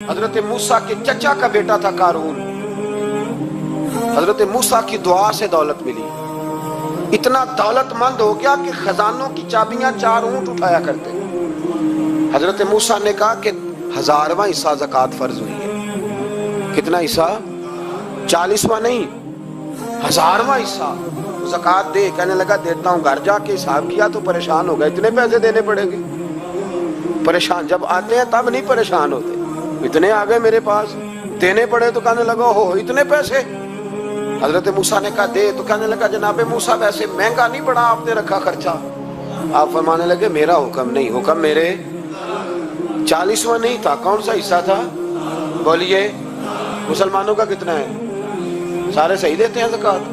حضرت موسیٰ کے چچا کا بیٹا تھا قارون. حضرت موسیٰ کی دعا سے دولت ملی. اتنا دولت مند ہو گیا کہ خزانوں کی چابیاں 4 اونٹ اٹھایا کرتے. حضرت موسیٰ نے کہا کہ 1000واں حصہ زکوٰۃ فرض ہوئی ہے. کتنا حصہ؟ 40واں نہیں، 1000واں حصہ زکوٰۃ دے. کہنے لگا دیتا ہوں. گھر جا کے حساب کیا تو پریشان ہو گئے. اتنے پیسے دینے پڑیں گے. پریشان جب آتے ہیں تب نہیں پریشان ہوتے. اتنے آ گئے میرے پاس، دینے پڑے تو کہنے لگا ہو اتنے پیسے. حضرت موسیٰ نے کہا دے. تو کہنے لگا جناب موسیٰ ویسے مہنگا نہیں پڑا آپ نے رکھا خرچہ. آپ فرمانے لگے میرا حکم نہیں، حکم میرے 40واں نہیں تھا. کون سا حصہ تھا بولیے؟ مسلمانوں کا کتنا ہے؟ سارے صحیح دیتے ہیں زکوٰۃ؟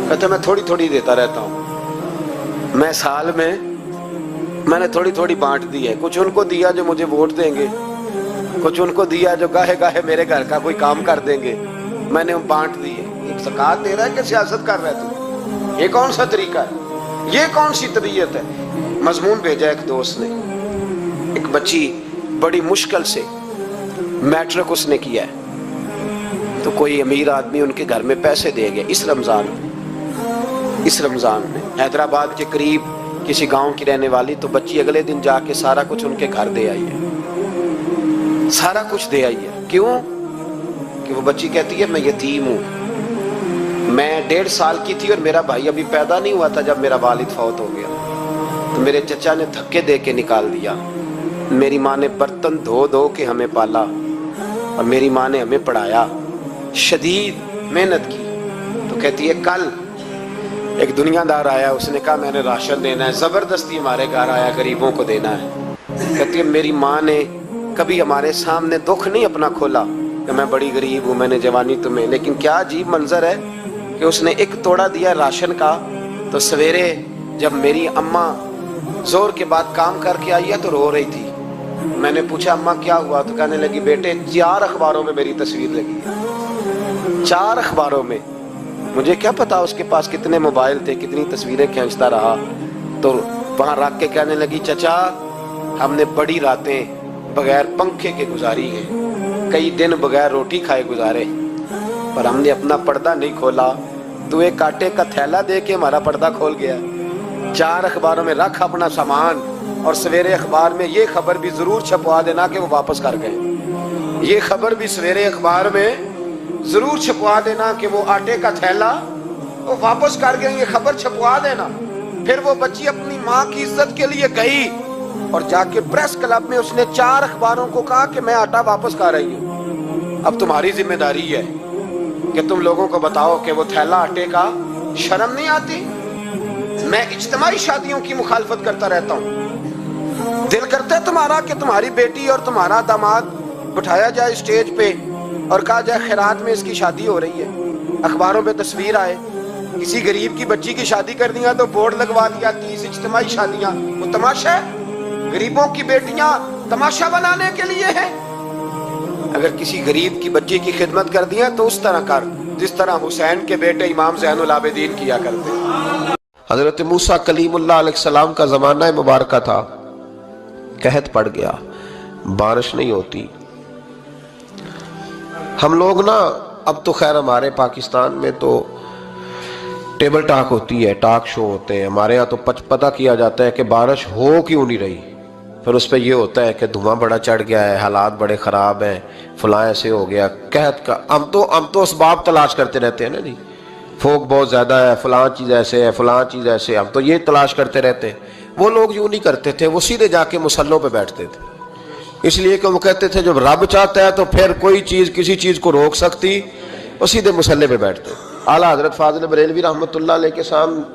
کہتے میں تھوڑی تھوڑی دیتا رہتا ہوں. میں سال میں نے تھوڑی تھوڑی بانٹ دی ہے. کچھ ان کو دیا جو مجھے ووٹ دیں گے، کچھ ان کو دیا جو گاہے گاہے میرے گھر کا کوئی کام کر دیں گے. میں نے بانٹ دی ہے. ایک زکوٰۃ دے رہا ہے کہ سیاست کر رہا ہے تو؟ یہ کون سا طریقہ ہے؟ یہ کون سی طبیعت ہے؟ مضمون بھیجا ایک دوست نے. ایک بچی بڑی مشکل سے میٹرک اس نے کیا ہے، تو کوئی امیر آدمی ان کے گھر میں پیسے دے گیا اس رمضان میں. حیدرآباد کے قریب کسی گاؤں کی رہنے والی. تو بچی اگلے دن جا کے سارا کچھ ان کے گھر دے آئی ہے. سارا کچھ دے آئی ہے. کیوں؟ کہ وہ بچی کہتی ہے میں یتیم ہوں. میں 1.5 سال کی تھی اور میرا بھائی ابھی پیدا نہیں ہوا تھا جب میرا والد فوت ہو گیا. تو میرے چچا نے دھکے دے کے نکال دیا. میری ماں نے برتن دھو دھو کے ہمیں پالا اور میری ماں نے ہمیں پڑھایا. شدید محنت کی. تو کہتی ہے کل ایک دنیا دار آیا، اس نے کہا میں نے راشن دینا ہے. زبردستی ہمارے گھر آیا، غریبوں کو دینا ہے. کہتی ہے میری ماں نے کبھی ہمارے سامنے دکھ نہیں اپنا کھولا کہ میں بڑی غریب ہوں، میں نے جوانی تمہیں. لیکن کیا عجیب منظر ہے کہ اس نے ایک توڑا دیا راشن کا. تو سویرے جب میری اماں زور کے بعد کام کر کے آئی ہے تو رو رہی تھی. میں نے پوچھا اماں کیا ہوا؟ تو کہنے لگی بیٹے 4 اخباروں میں میری تصویر لگی ہے. 4 اخباروں میں. مجھے کیا پتا اس کے پاس کتنے موبائل تھے، کتنی تصویریں کھینچتا رہا. تو وہاں رکھ کے کہنے لگی چچا ہم نے بڑی راتیں بغیر پنکھے کے گزاری ہیں، کئی دن بغیر روٹی کھائے گزارے، پر ہم نے اپنا پردہ نہیں کھولا. تو ایک کانٹے کا تھیلا دے کے ہمارا پردہ کھول گیا. 4 اخباروں میں رکھ اپنا سامان، اور سویرے اخبار میں یہ خبر بھی ضرور چھپوا دینا کہ وہ واپس کر گئے. یہ خبر بھی سویرے اخبار میں ضرور چھپوا دینا کہ وہ آٹے کا تھیلا وہ واپس کر گئے. یہ خبر چھپوا دینا. پھر وہ بچی اپنی ماں کی عزت کے لیے گئی اور جا کے پریس کلب میں اس نے 4 اخباروں کو کہا کہ میں آٹا واپس کر رہی ہوں. اب تمہاری ذمہ داری ہے کہ تم لوگوں کو بتاؤ کہ وہ تھیلا آٹے کا. شرم نہیں آتی؟ میں اجتماعی شادیوں کی مخالفت کرتا رہتا ہوں. دل کرتا ہے تمہارا کہ تمہاری بیٹی اور تمہارا داماد بٹھایا جائے اسٹیج پہ اور کہا جائے خیرات میں اس کی شادی ہو رہی ہے، اخباروں میں تصویر آئے. کسی غریب کی بچی کی شادی کر دیا تو بورڈ لگوا دیا 30 اجتماعی شادیاں. وہ تماشا ہے؟ غریبوں کی بیٹیاں تماشا بنانے کے لیے ہیں. اگر کسی غریب کی بچی کی خدمت کر دیا تو اس طرح کر جس طرح حسین کے بیٹے امام زین العابدین کیا کرتے. حضرت موسیٰ کلیم اللہ علیہ السلام کا زمانہ مبارکہ تھا. قحط پڑ گیا، بارش نہیں ہوتی. ہم لوگ نا اب تو خیر ہمارے پاکستان میں تو ٹیبل ٹاک ہوتی ہے، ٹاک شو ہوتے ہیں. ہمارے ہاں تو پتہ کیا جاتا ہے کہ بارش ہو کیوں نہیں رہی. پھر اس پہ یہ ہوتا ہے کہ دھواں بڑا چڑھ گیا ہے، حالات بڑے خراب ہیں، فلاں ایسے ہو گیا قحط کا. ہم تو اسباب تلاش کرتے رہتے ہیں نا جی. فوق بہت زیادہ ہے، فلاں چیز ایسے ہے، فلاں چیز ایسے. ہم تو یہ تلاش کرتے رہتے ہیں. وہ لوگ یوں نہیں کرتے تھے، وہ سیدھے جا کے مسلوں پہ بیٹھتے تھے. اس لیے کہ وہ کہتے تھے جب رب چاہتا ہے تو پھر کوئی چیز کسی چیز کو روک سکتی. وہ سیدھے مسلے پہ بیٹھتے. اعلیٰ حضرت فاضل بریلوی رحمۃ اللہ علیہ کے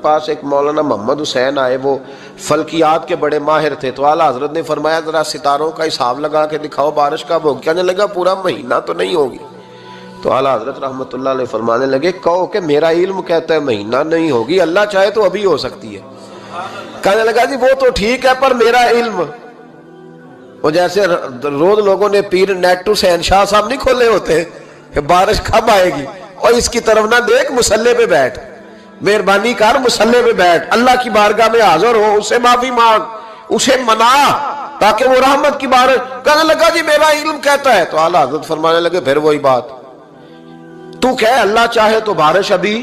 پاس ایک مولانا محمد حسین آئے. وہ فلکیات کے بڑے ماہر تھے. تو اعلیٰ حضرت نے فرمایا ذرا ستاروں کا حساب لگا کے دکھاؤ بارش کب ہوگی. کہنے لگا پورا مہینہ تو نہیں ہوگی. تو اعلیٰ حضرت رحمۃ اللہ علیہ فرمانے لگے کہو کہ میرا علم کہتا ہے مہینہ نہیں ہوگی، اللہ چاہے تو ابھی ہو سکتی ہے. کہنے لگا جی وہ تو ٹھیک ہے پر میرا علم. وہ جیسے روز لوگوں نے پیر نیٹ ٹو سین شاہ صاحب نہیں کھولے ہوتے کہ بارش کب آئے گی، اور اس کی طرف نہ دیکھ، مسلے پہ بیٹھ، مہربانی کر مسلے پہ بیٹھ، اللہ کی بارگاہ میں حاضر ہو، اسے معافی مانگ، اسے منا تاکہ وہ رحمت کی بارش. کہنے لگا جی میرا علم کہتا ہے. تو اعلیٰ حضرت فرمانے لگے پھر وہی بات, تو کہ اللہ چاہے تو بارش ابھی,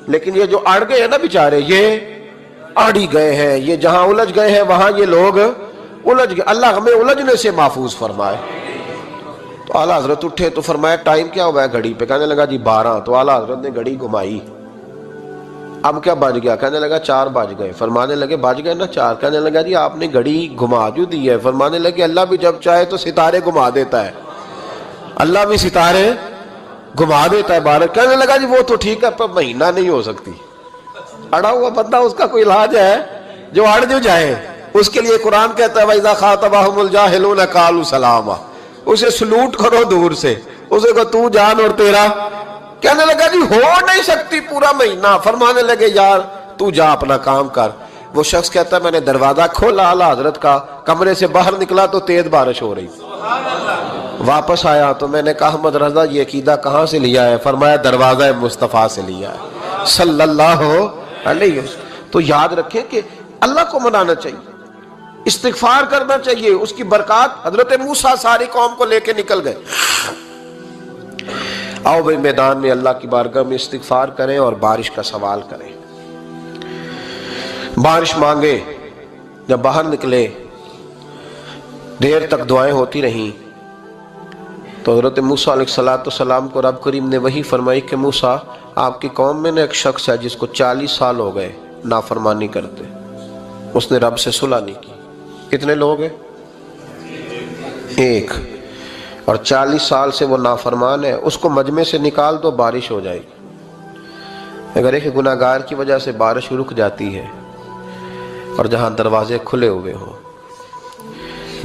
لیکن یہ جو اڑ گئے ہیں نا بیچارے, یہ اڑ ہی گئے ہیں, یہ جہاں الجھ گئے ہیں وہاں یہ لوگ الجھ گئے. اللہ ہمیں الجھنے سے محفوظ فرمائے. تو اعلیٰ حضرت اٹھے تو فرمایا ٹائم کیا ہوا ہے گھڑی پہ؟ کہنے لگا جی 12. تو اعلیٰ حضرت نے گھڑی گھمائی, اب کیا بج گیا؟ کہنے لگا 4 بج گئے. فرمانے لگے بج گئے نا 4. کہنے لگا جی آپ نے گھڑی گھما جو دی ہے. فرمانے لگے اللہ بھی جب چاہے تو ستارے گھما دیتا ہے, اللہ بھی ستارے گھما دیتا ہے بارش. کہنے لگا جی وہ تو ٹھیک ہے پر مہینہ نہیں ہو سکتی. اڑا ہوا بندہ, اس کا کوئی علاج ہے جو اڑ جو جائے, اس کے لیے قرآن کہتا ہے وَإِذَا خَاطَبَهُمُ الْجَاهِلُونَ قَالُوا سَلَامًا. اسے سلوٹ کرو دور سے, اسے کو تو جان اور تیرا. کہنے لگا جی ہو نہیں سکتی پورا مہینہ. فرمانے لگے یار تو جا اپنا کام کر. وہ شخص کہتا ہے میں نے دروازہ کھولا اعلیٰ حضرت کا, کمرے سے باہر نکلا تو تیز بارش ہو رہی. واپس آیا تو میں نے کہا احمد رضا یہ عقیدہ کہاں سے لیا ہے؟ فرمایا دروازہ مصطفیٰ سے لیا ہے صلی اللہ علیہ وسلم. تو یاد رکھیں کہ اللہ کو منانا چاہیے, استغفار کرنا چاہیے, اس کی برکات. حضرت موسیٰ ساری قوم کو لے کے نکل گئے. آؤ بھائی میدان میں اللہ کی بارگاہ میں استغفار کریں اور بارش کا سوال کریں, بارش مانگے. جب باہر نکلے دیر تک دعائیں ہوتی رہیں تو حضرت موسیٰ علیہ السلام کو رب کریم نے وحی فرمائی کہ موسیٰ آپ کی قوم میں نے ایک شخص ہے جس کو 40 سال ہو گئے نافرمانی کرتے, اس نے رب سے صلح نہیں کی. کتنے لوگ ہیں؟ ایک. اور 40 سال سے وہ نافرمان ہے, اس کو مجمع سے نکال دو بارش ہو جائے گی. اگر ایک گناہگار کی وجہ سے بارش رک جاتی ہے اور جہاں دروازے کھلے ہوئے ہوں,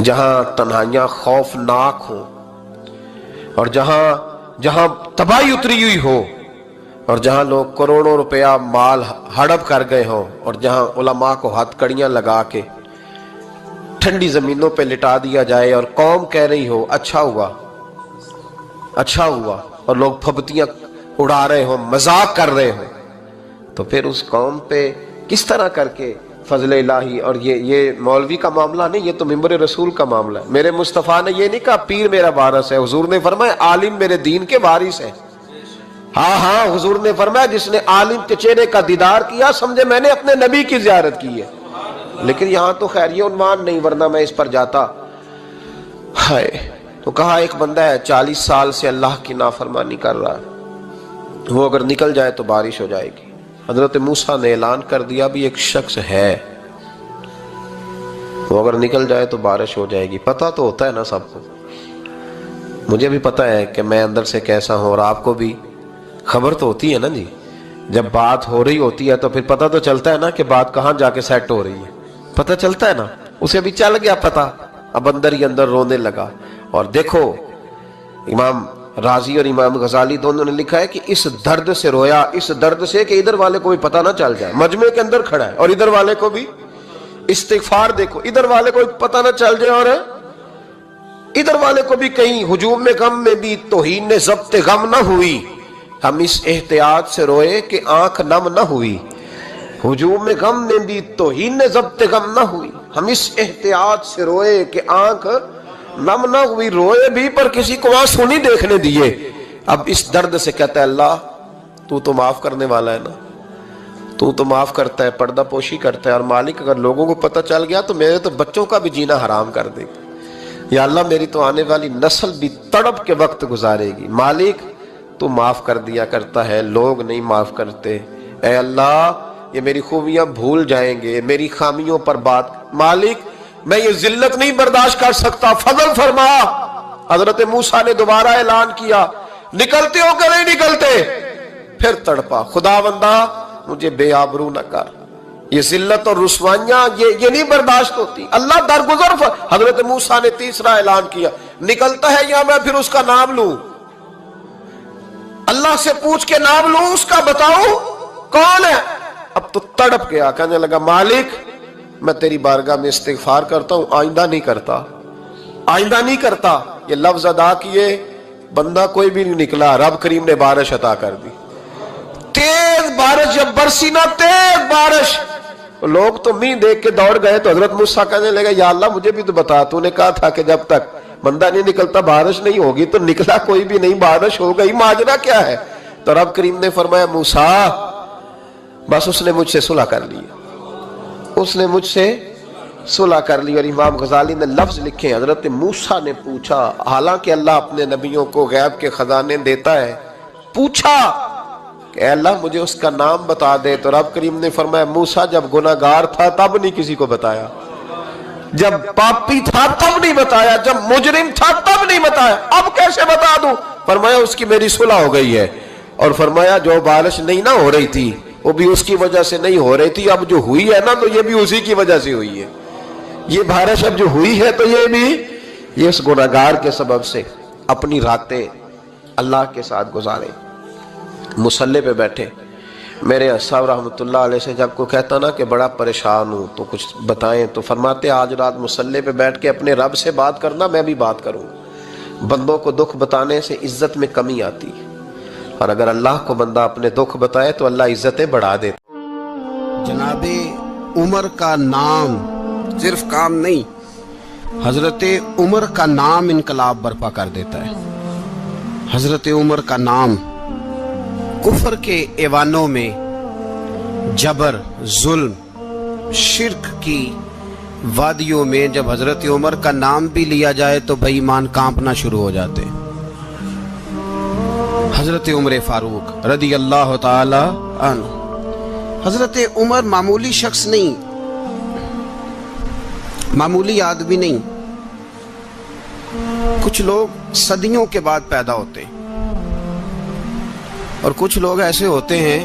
جہاں تنہائیاں خوفناک ہوں, اور جہاں تباہی اتری ہوئی ہو, اور جہاں لوگ کروڑوں روپیہ مال ہڑپ کر گئے ہوں, اور جہاں علماء کو ہتھ کڑیاں لگا کے ٹھنڈی زمینوں پہ لٹا دیا جائے اور قوم کہہ رہی ہو اچھا ہوا اچھا ہوا, اور لوگ پھبتیاں اڑا رہے ہوں, مذاق کر رہے ہوں, تو پھر اس قوم پہ کس طرح کر کے فضل الہی. اور یہ مولوی کا معاملہ نہیں, یہ تو ممبر رسول کا معاملہ ہے. میرے مصطفیٰ نے یہ نہیں کہا پیر میرا وارث ہے, حضور نے فرمایا عالم میرے دین کے وارث ہے. ہاں حضور نے فرمایا جس نے عالم کے چہرے کا دیدار کیا سمجھے میں نے اپنے نبی کی زیارت کی ہے. لیکن یہاں تو خیر یہ عنوان نہیں, ورنہ میں اس پر جاتا. ہائے, تو کہا ایک بندہ ہے 40 سال سے اللہ کی نافرمانی کر رہا ہے, وہ اگر نکل جائے تو بارش ہو جائے گی. حضرت موسیٰ نے اعلان کر دیا بھی ایک شخص ہے, وہ اگر نکل جائے تو بارش ہو جائے گی. پتہ تو ہوتا ہے نا سب کو, مجھے بھی پتہ ہے کہ میں اندر سے کیسا ہوں, اور آپ کو بھی خبر تو ہوتی ہے نا جی. جب بات ہو رہی ہوتی ہے تو پھر پتہ تو چلتا ہے نا کہ بات کہاں جا کے سیٹ ہو رہی ہے, پتہ چلتا ہے نا. اسے بھی چل گیا پتہ, اب اندر ہی اندر رونے لگا. اور دیکھو امام رازی اور امام غزالی دونوں نے لکھا ہے کہ اس درد سے رویا, اس درد سے کہ ادھر والے کو بھی پتہ نہ چل جائے, مجمع کے اندر کھڑا ہے اور ادھر والے کو بھی استغفار, دیکھو ادھر والے کو پتہ نہ چل جائے اور ادھر والے کو بھی کہیں ہجوم میں غم میں بھی توہین نے ضبط غم نہ ہوئی. ہم اس احتیاط سے روئے کہ آنکھ نم نہ ہوئی, ہجوم میں غم میں بھی توہین نے ضبط غم نہ ہوئی. ہم اس احتیاط سے روئے کہ آنکھ نم نہ ہوئی, روئے بھی پر کسی کو آنسو نہیں دیکھنے دیے. اب اس درد سے کہتا ہے اللہ تو معاف کرنے والا ہے نا, تو معاف کرتا ہے, پردہ پوشی کرتا ہے. اور مالک اگر لوگوں کو پتہ چل گیا تو میرے تو بچوں کا بھی جینا حرام کر دے گا. یا اللہ میری تو آنے والی نسل بھی تڑپ کے وقت گزارے گی. مالک تو معاف کر دیا کرتا ہے, لوگ نہیں معاف کرتے. اے اللہ یہ میری خوبیاں بھول جائیں گے, میری خامیوں پر بات. مالک میں یہ ذلت نہیں برداشت کر سکتا, فضل فرما. حضرت موسیٰ نے دوبارہ اعلان کیا, نکلتے ہو کہ نہیں نکلتے؟ پھر تڑپا, خداوندا مجھے بے آبرو نہ کر, یہ ذلت اور رسوائیاں یہ نہیں برداشت ہوتی. اللہ درگزر. حضرت موسیٰ نے تیسرا اعلان کیا, نکلتا ہے یا میں پھر اس کا نام لوں؟ اللہ سے پوچھ کے نام لوں اس کا, بتاؤ کون ہے؟ اب تو تڑپ گیا, کہنے لگا مالک میں تیری بارگاہ میں استغفار کرتا ہوں, آئندہ نہیں کرتا, آئندہ نہیں کرتا. یہ لفظ ادا کیے, بندہ کوئی بھی نہیں نکلا. رب کریم نے بارش عطا کر دی, تیز بارش. جب برسی نا تیز بارش, لوگ تو می دیکھ کے دوڑ گئے تو حضرت موسیٰ کہنے لگا یا اللہ مجھے بھی تو بتا، تو نے کہا تھا کہ جب تک بندہ نہیں نکلتا بارش نہیں ہوگی، تو نکلا کوئی بھی نہیں، بارش ہو گئی، ماجرا کیا ہے؟ تو رب کریم نے فرمایا موسیٰ بس اس نے مجھ سے صلح کر لی، اس نے مجھ سے صلح کر لی۔ اور امام غزالی نے لفظ لکھے، حضرت موسیٰ نے پوچھا، حالانکہ اللہ اپنے نبیوں کو غیب کے خزانے دیتا ہے، پوچھا کہ اے اللہ مجھے اس کا نام بتا دے، تو رب کریم نے فرمایا موسیٰ جب گناہگار تھا تب نہیں کسی کو بتایا، جب پاپی تھا تب نہیں بتایا، جب مجرم تھا تب نہیں بتایا، اب کیسے بتا دوں؟ فرمایا اس کی میری صلح ہو گئی ہے، اور فرمایا جو بارش نہیں نہ ہو رہی تھی وہ بھی اس کی وجہ سے نہیں ہو رہی تھی، اب جو ہوئی ہے نا تو یہ بھی اسی کی وجہ سے ہوئی ہے، یہ بارش اب جو ہوئی ہے تو یہ بھی یہ اس گناہگار کے سبب سے۔ اپنی راتیں اللہ کے ساتھ گزارے، مصلی پہ بیٹھے۔ میرے صاحب رحمۃ اللہ علیہ سے جب کوئی کہتا نا کہ بڑا پریشان ہوں تو کچھ بتائیں، تو فرماتے آج رات مصلی پہ بیٹھ کے اپنے رب سے بات کرنا، میں بھی بات کروں۔ بندوں کو دکھ بتانے سے عزت میں کمی آتی، اور اگر اللہ کو بندہ اپنے دکھ بتائے تو اللہ عزتیں بڑھا دیتا۔ جناب عمر کا نام صرف کام نہیں، حضرت عمر کا نام انقلاب برپا کر دیتا ہے۔ حضرت عمر کا نام کفر کے ایوانوں میں جبر، ظلم، شرک کی وادیوں میں جب حضرت عمر کا نام بھی لیا جائے تو بے ایمان کانپنا شروع ہو جاتے۔ حضرت عمر فاروق رضی اللہ تعالی عنہ، حضرت عمر معمولی شخص نہیں، معمولی آدمی نہیں۔ کچھ لوگ صدیوں کے بعد پیدا ہوتے ہیں، اور کچھ لوگ ایسے ہوتے ہیں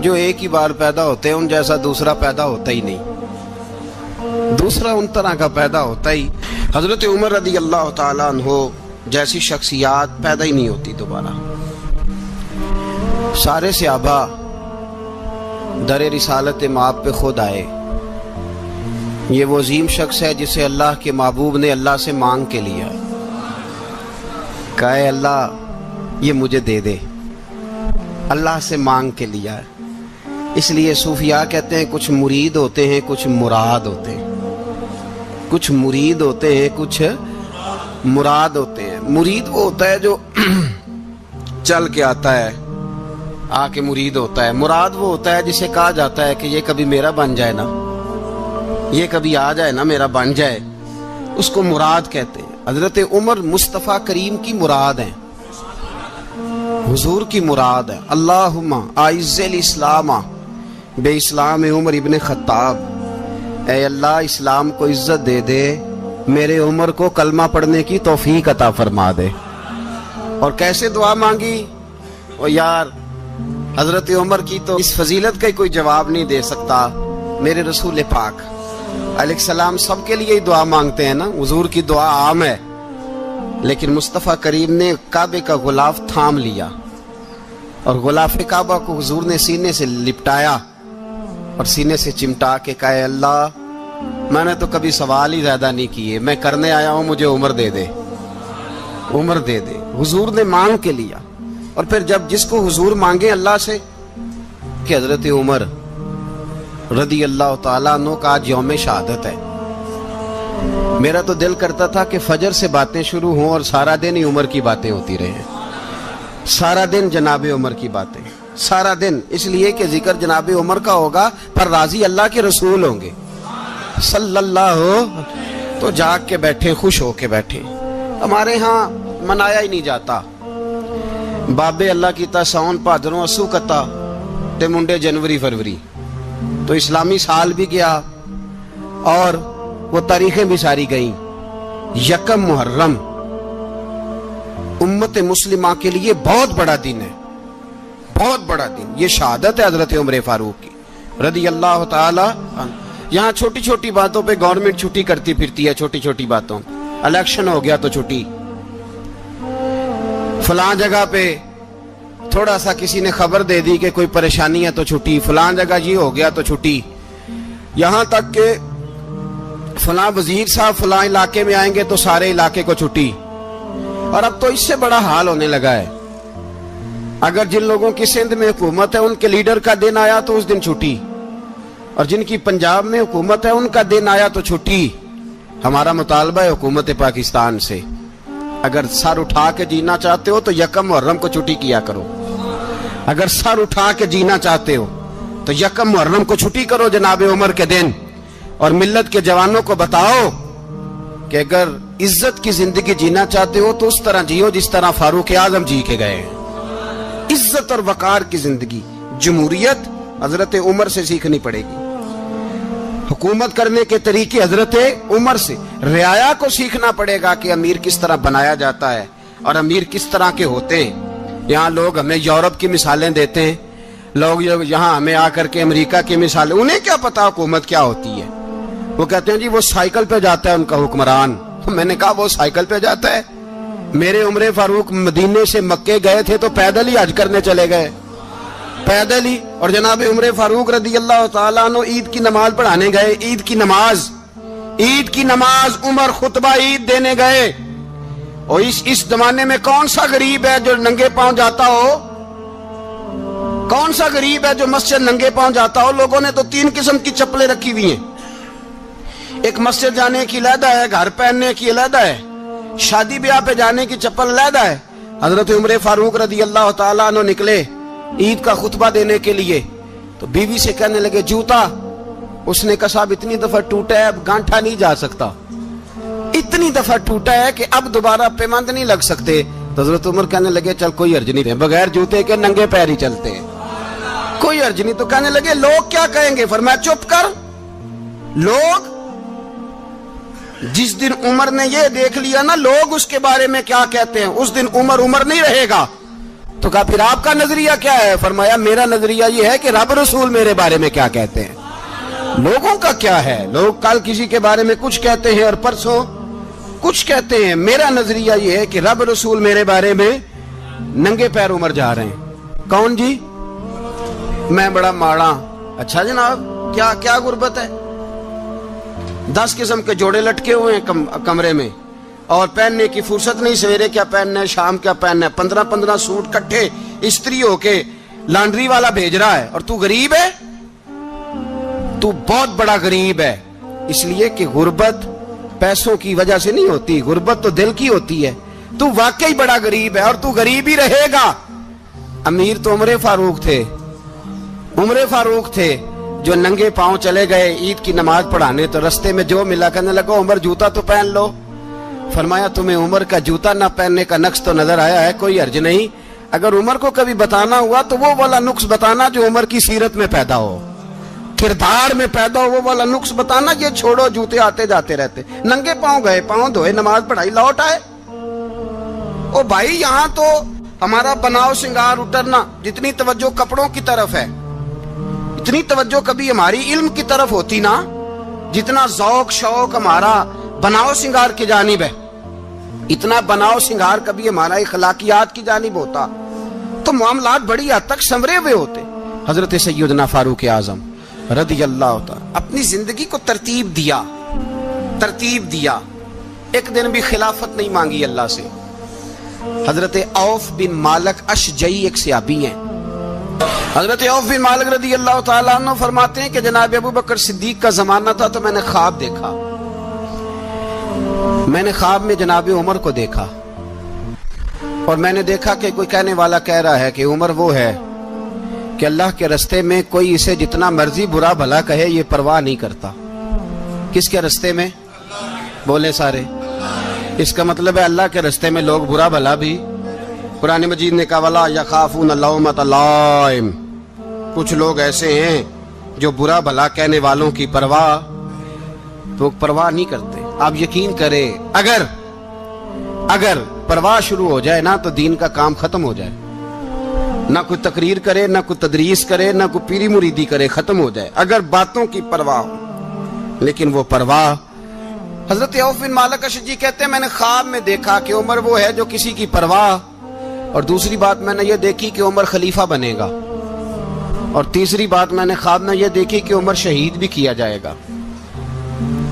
جو ایک ہی بار پیدا ہوتے ہیں، ان جیسا دوسرا پیدا ہوتا ہی نہیں، دوسرا ان طرح کا پیدا ہوتا ہی۔ حضرت عمر رضی اللہ تعالیٰ عنہ جیسی شخصیات پیدا ہی نہیں ہوتی دوبارہ۔ سارے صحابہ در رسالت مآب پہ خود آئے۔ یہ وہ عظیم شخص ہے جسے اللہ کے محبوب نے اللہ سے مانگ کے لیا، کہا اے اللہ یہ مجھے دے دے، اللہ سے مانگ کے لیا ہے۔ اس لیے صوفیاء کہتے ہیں کچھ مرید ہوتے ہیں کچھ مراد ہوتے ہیں، کچھ مرید ہوتے ہیں کچھ مراد ہوتے ہیں۔ مرید وہ ہوتا ہے جو چل کے آتا ہے، آ کے مرید ہوتا ہے۔ مراد وہ ہوتا ہے جسے کہا جاتا ہے کہ یہ کبھی میرا بن جائے نا، یہ کبھی آ جائے نا، میرا بن جائے، اس کو مراد کہتے ہیں۔ حضرت عمر مصطفیٰ کریم کی مراد ہیں، حضور کی مراد ہے۔ اللہم اعز الاسلام بے اسلام عمر ابن خطاب، اے اللہ اسلام کو عزت دے دے، میرے عمر کو کلمہ پڑھنے کی توفیق عطا فرما دے۔ اور کیسے دعا مانگی؟ او یار حضرت عمر کی تو اس فضیلت کا کوئی جواب نہیں دے سکتا۔ میرے رسول پاک علیہ السلام سب کے لیے ہی دعا مانگتے ہیں نا، حضور کی دعا عام ہے، لیکن مصطفیٰ کریم نے کعبے کا غلاف تھام لیا، اور غلاف کعبہ کو حضور نے سینے سے لپٹایا اور سینے سے چمٹا کے کہا اے اللہ میں نے تو کبھی سوال ہی زیادہ نہیں کیے، میں کرنے آیا ہوں، مجھے عمر دے دے، عمر دے دے۔ حضور نے مانگ کے لیا۔ اور پھر جب جس کو حضور مانگے اللہ سے کہ حضرت عمر رضی اللہ تعالیٰ عنہ کا آج یوم شہادت ہے، میرا تو دل کرتا تھا کہ فجر سے باتیں شروع ہوں اور سارا دن ہی عمر کی باتیں ہوتی رہیں، سارا دن جناب عمر کی باتیں، سارا دن، اس لیے کہ ذکر جناب عمر کا ہوگا پر راضی اللہ کے رسول ہوں گے صلی اللہ، تو جاگ کے بیٹھے، خوش ہو کے بیٹھے۔ ہمارے ہاں منایا ہی نہیں جاتا، بابے اللہ کی تا ساؤن بھادروں اسو کتا تے منڈے جنوری فروری، تو اسلامی سال بھی گیا اور وہ تاریخیں بھی ساری گئیں۔ یکم محرم امت مسلمہ کے لیے بہت بڑا دن ہے، بہت بڑا دن، یہ شہادت ہے حضرت عمر فاروق کی رضی اللہ تعالی عنہ۔ یہاں چھوٹی چھوٹی باتوں پہ گورنمنٹ چھٹی کرتی پھرتی ہے، چھوٹی چھوٹی باتوں، الیکشن ہو گیا تو چھٹی، فلاں جگہ پہ تھوڑا سا کسی نے خبر دے دی کہ کوئی پریشانی ہے تو چھٹی، فلاں جگہ یہ ہو گیا تو چھٹی، یہاں تک کہ فلاں وزیر صاحب فلاں علاقے میں آئیں گے تو سارے علاقے کو چھٹی۔ اور اب تو اس سے بڑا حال ہونے لگا ہے، اگر جن لوگوں کی سندھ میں حکومت ہے ان کے لیڈر کا دن آیا تو اس دن چھٹی، اور جن کی پنجاب میں حکومت ہے ان کا دن آیا تو چھٹی. ہمارا مطالبہ ہے حکومت پاکستان سے, اگر سر اٹھا کے جینا چاہتے ہو تو یکم محرم کو چھٹی کیا کرو. اگر سر اٹھا کے جینا چاہتے ہو تو یکم محرم کو چھٹی کرو جناب عمر کے دن, اور ملت کے جوانوں کو بتاؤ کہ اگر عزت کی زندگی جینا چاہتے ہو تو اس طرح جیو جس طرح فاروق اعظم جی کے گئے. عزت اور وقار کی زندگی, جمہوریت حضرت عمر سے سیکھنی پڑے گی. حکومت کرنے کے طریقے حضرت عمر سے. رعایا کو سیکھنا پڑے گا کہ امیر کس طرح بنایا جاتا ہے اور امیر کس طرح کے ہوتے ہیں. یہاں لوگ ہمیں یورپ کی مثالیں دیتے ہیں, لوگ یہاں ہمیں آ کر کے امریکہ کی مثالیں, انہیں کیا پتا حکومت کیا ہوتی ہے. وہ کہتے ہیں جی وہ سائیکل پہ جاتا ہے ان کا حکمران. میں نے کہا وہ سائیکل پہ جاتا ہے؟ میرے عمر فاروق مدینے سے مکے گئے تھے تو پیدل ہی حج کرنے چلے گئے, پیدل ہی. اور جناب عمر فاروق رضی اللہ تعالیٰ عنہ عید کی نماز پڑھانے گئے. عید کی نماز عمر خطبہ عید دینے گئے. اور اس زمانے میں کون سا غریب ہے جو ننگے پاؤں جاتا ہو؟ کون سا غریب ہے جو مسجد ننگے پاؤں جاتا ہو؟ لوگوں نے تو 3 قسم کی چپلیں رکھی ہوئی ہیں. ایک مسجد جانے کی علیحدہ ہے, گھر پہننے کی علیحدہ ہے, شادی بیاہ پہ جانے کی چپل علیحدہ ہے. حضرت عمر فاروق رضی اللہ تعالیٰ عنہ نکلے عید کا خطبہ دینے کے لیے تو بیوی سے کہنے لگے جوتا. اس نے کہا صاحب اتنی دفعہ ٹوٹا ہے اب گانٹھا نہیں جا سکتا, اتنی دفعہ ٹوٹا ہے کہ اب دوبارہ پیمند نہیں لگ سکتے. تو حضرت عمر کہنے لگے چل کوئی حرج نہیں, بغیر جوتے کے ننگے پیر ہی چلتے ہیں, کوئی حرج نہیں. تو کہنے لگے لوگ کیا کہیں گے؟ فرمایا چپ کر. لوگ جس دن عمر نے یہ دیکھ لیا نا لوگ اس کے بارے میں کیا کہتے ہیں, اس دن عمر نہیں رہے گا. تو کہا پھر آپ کا نظریہ کیا ہے؟ فرمایا میرا نظریہ یہ ہے کہ رب رسول میرے بارے میں کیا کہتے ہیں. لوگوں کا کیا ہے؟ لوگ کل کسی کے بارے میں کچھ کہتے ہیں اور پرسوں کچھ کہتے ہیں. میرا نظریہ یہ ہے کہ رب رسول میرے بارے میں ننگے پیر عمر جا رہے ہیں. کون جی؟ میں بڑا ماڑا. اچھا جناب کیا کیا غربت ہے؟ 10 قسم کے جوڑے لٹکے ہوئے ہیں کمرے میں اور پہننے کی فرصت نہیں. سویرے کیا پہننا ہے, شام کیا پہننا ہے, 15 سوٹ کٹھے استری ہو کے لانڈری والا بھیج رہا ہے, اور تو غریب ہے. تو بہت بڑا غریب ہے. اس لیے کہ غربت پیسوں کی وجہ سے نہیں ہوتی, غربت تو دل کی ہوتی ہے. تو واقعی بڑا غریب ہے اور تو غریب ہی رہے گا. امیر تو عمر فاروق تھے جو ننگے پاؤں چلے گئے عید کی نماز پڑھانے. تو رستے میں جو ملا کہنے لگا عمر جوتا تو پہن لو. فرمایا تمہیں عمر کا جوتا نہ پہننے کا نقص تو نظر آیا ہے, کوئی حرج نہیں. اگر عمر کو کبھی بتانا ہوا تو وہ والا نقص بتانا جو عمر کی سیرت میں پیدا ہو, کردار میں پیدا ہو, وہ والا نقص بتانا. یہ چھوڑو جوتے آتے جاتے رہتے, ننگے پاؤں گئے, پاؤں دھوئے, نماز پڑھائی, لوٹ آئے. او بھائی یہاں تو ہمارا بناؤ سنگار اترنا, جتنی توجہ کپڑوں کی طرف ہے اتنی توجہ کبھی ہماری علم کی طرف ہوتی نا, جتنا ذوق شوق ہمارا بناؤ سنگار کی جانب ہے, اتنا بناؤ سنگار کبھی ہمارا اخلاقیات کی جانب ہوتا تو معاملات بڑی حد تک سنورے ہوئے ہوتے. حضرت سیدنا فاروق اعظم رضی اللہ تعالی اپنی زندگی کو ترتیب دیا. ایک دن بھی خلافت نہیں مانگی اللہ سے. حضرت عوف بن مالک اشجعی ایک صحابی ہیں. حضرت عوف بن مالک رضی اللہ تعالیٰ عنہ فرماتے ہیں کہ جناب ابو بکر صدیق کا زمانہ تھا تو میں نے خواب دیکھا. میں نے خواب میں جناب عمر کو دیکھا اور میں نے دیکھا کہ کوئی کہنے والا کہہ رہا ہے کہ عمر وہ ہے کہ اللہ کے رستے میں کوئی اسے جتنا مرضی برا بھلا کہے یہ پرواہ نہیں کرتا. کس کے رستے میں؟ بولے سارے. اس کا مطلب ہے اللہ کے رستے میں لوگ برا بھلا بھی. قرآن مجید نے کہا وَلَا يَخَافُونَ لَوْمَةَ لَائِمٍ. کچھ لوگ ایسے ہیں جو برا بھلا کہنے والوں کی پرواہ نہیں کرتے. آپ یقین کریں اگر پرواہ شروع ہو جائے نا تو دین کا کام ختم ہو جائے. نہ کوئی تقریر کرے, نہ کوئی تدریس کرے, نہ کوئی پیری مریدی کرے, ختم ہو جائے اگر باتوں کی پرواہ ہو. لیکن وہ پرواہ. حضرت عوف بن مالک اشجعی کہتے ہیں میں نے خواب میں دیکھا کہ عمر وہ ہے جو کسی کی پرواہ, اور دوسری بات میں نے یہ دیکھی کہ عمر خلیفہ بنے گا, اور تیسری بات میں نے خواب میں یہ دیکھی کہ عمر شہید بھی کیا جائے گا,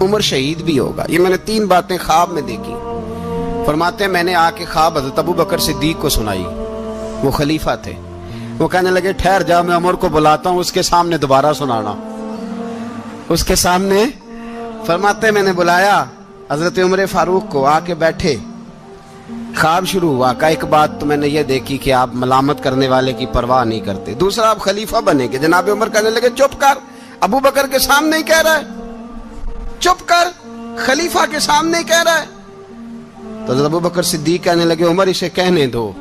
عمر شہید بھی ہوگا. یہ میں نے 3 باتیں خواب میں دیکھی. فرماتے ہیں میں نے آ کے خواب حضرت ابو بکر صدیق کو سنائی, وہ خلیفہ تھے. وہ کہنے لگے ٹھہر جا, میں عمر کو بلاتا ہوں, اس کے سامنے دوبارہ سنانا. اس کے سامنے فرماتے میں نے بلایا حضرت عمر فاروق کو، آ کے بیٹھے، خواب شروع ہوا کہ ایک بات تو میں نے یہ دیکھی کہ آپ ملامت کرنے والے کی پرواہ نہیں کرتے، دوسرا آپ خلیفہ بنے گے۔ جناب عمر کہنے لگے چپ کر، ابو بکر کے سامنے ہی کہہ رہا ہے، چپ کر، خلیفہ کے سامنے ہی کہہ رہا ہے۔ تو حضرت ابو بکر صدیق کہنے لگے عمر اسے کہنے دو،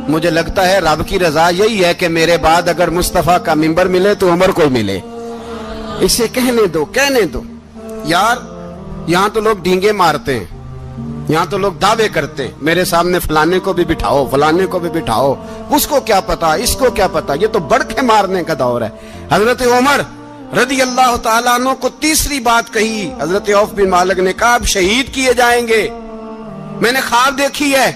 مجھے لگتا ہے رب کی رضا یہی ہے کہ میرے بعد اگر مصطفیٰ کا منبر ملے تو عمر کو ملے، اسے کہنے دو، کہنے دو۔ یار یہاں تو لوگ ڈینگے مارتے ہیں، یہاں تو لوگ دعوے کرتے ہیں، میرے سامنے فلانے کو بھی بٹھاؤ، فلانے کو بھی بٹھاؤ، اس کو کیا پتا، اس کو کیا پتا، یہ تو بڑکے مارنے کا دور ہے۔ حضرت عمر رضی اللہ تعالیٰ عنہ کو تیسری بات کہی، حضرت عوف بن مالک نے کہا آپ شہید کیے جائیں گے، میں نے خواب دیکھی ہے۔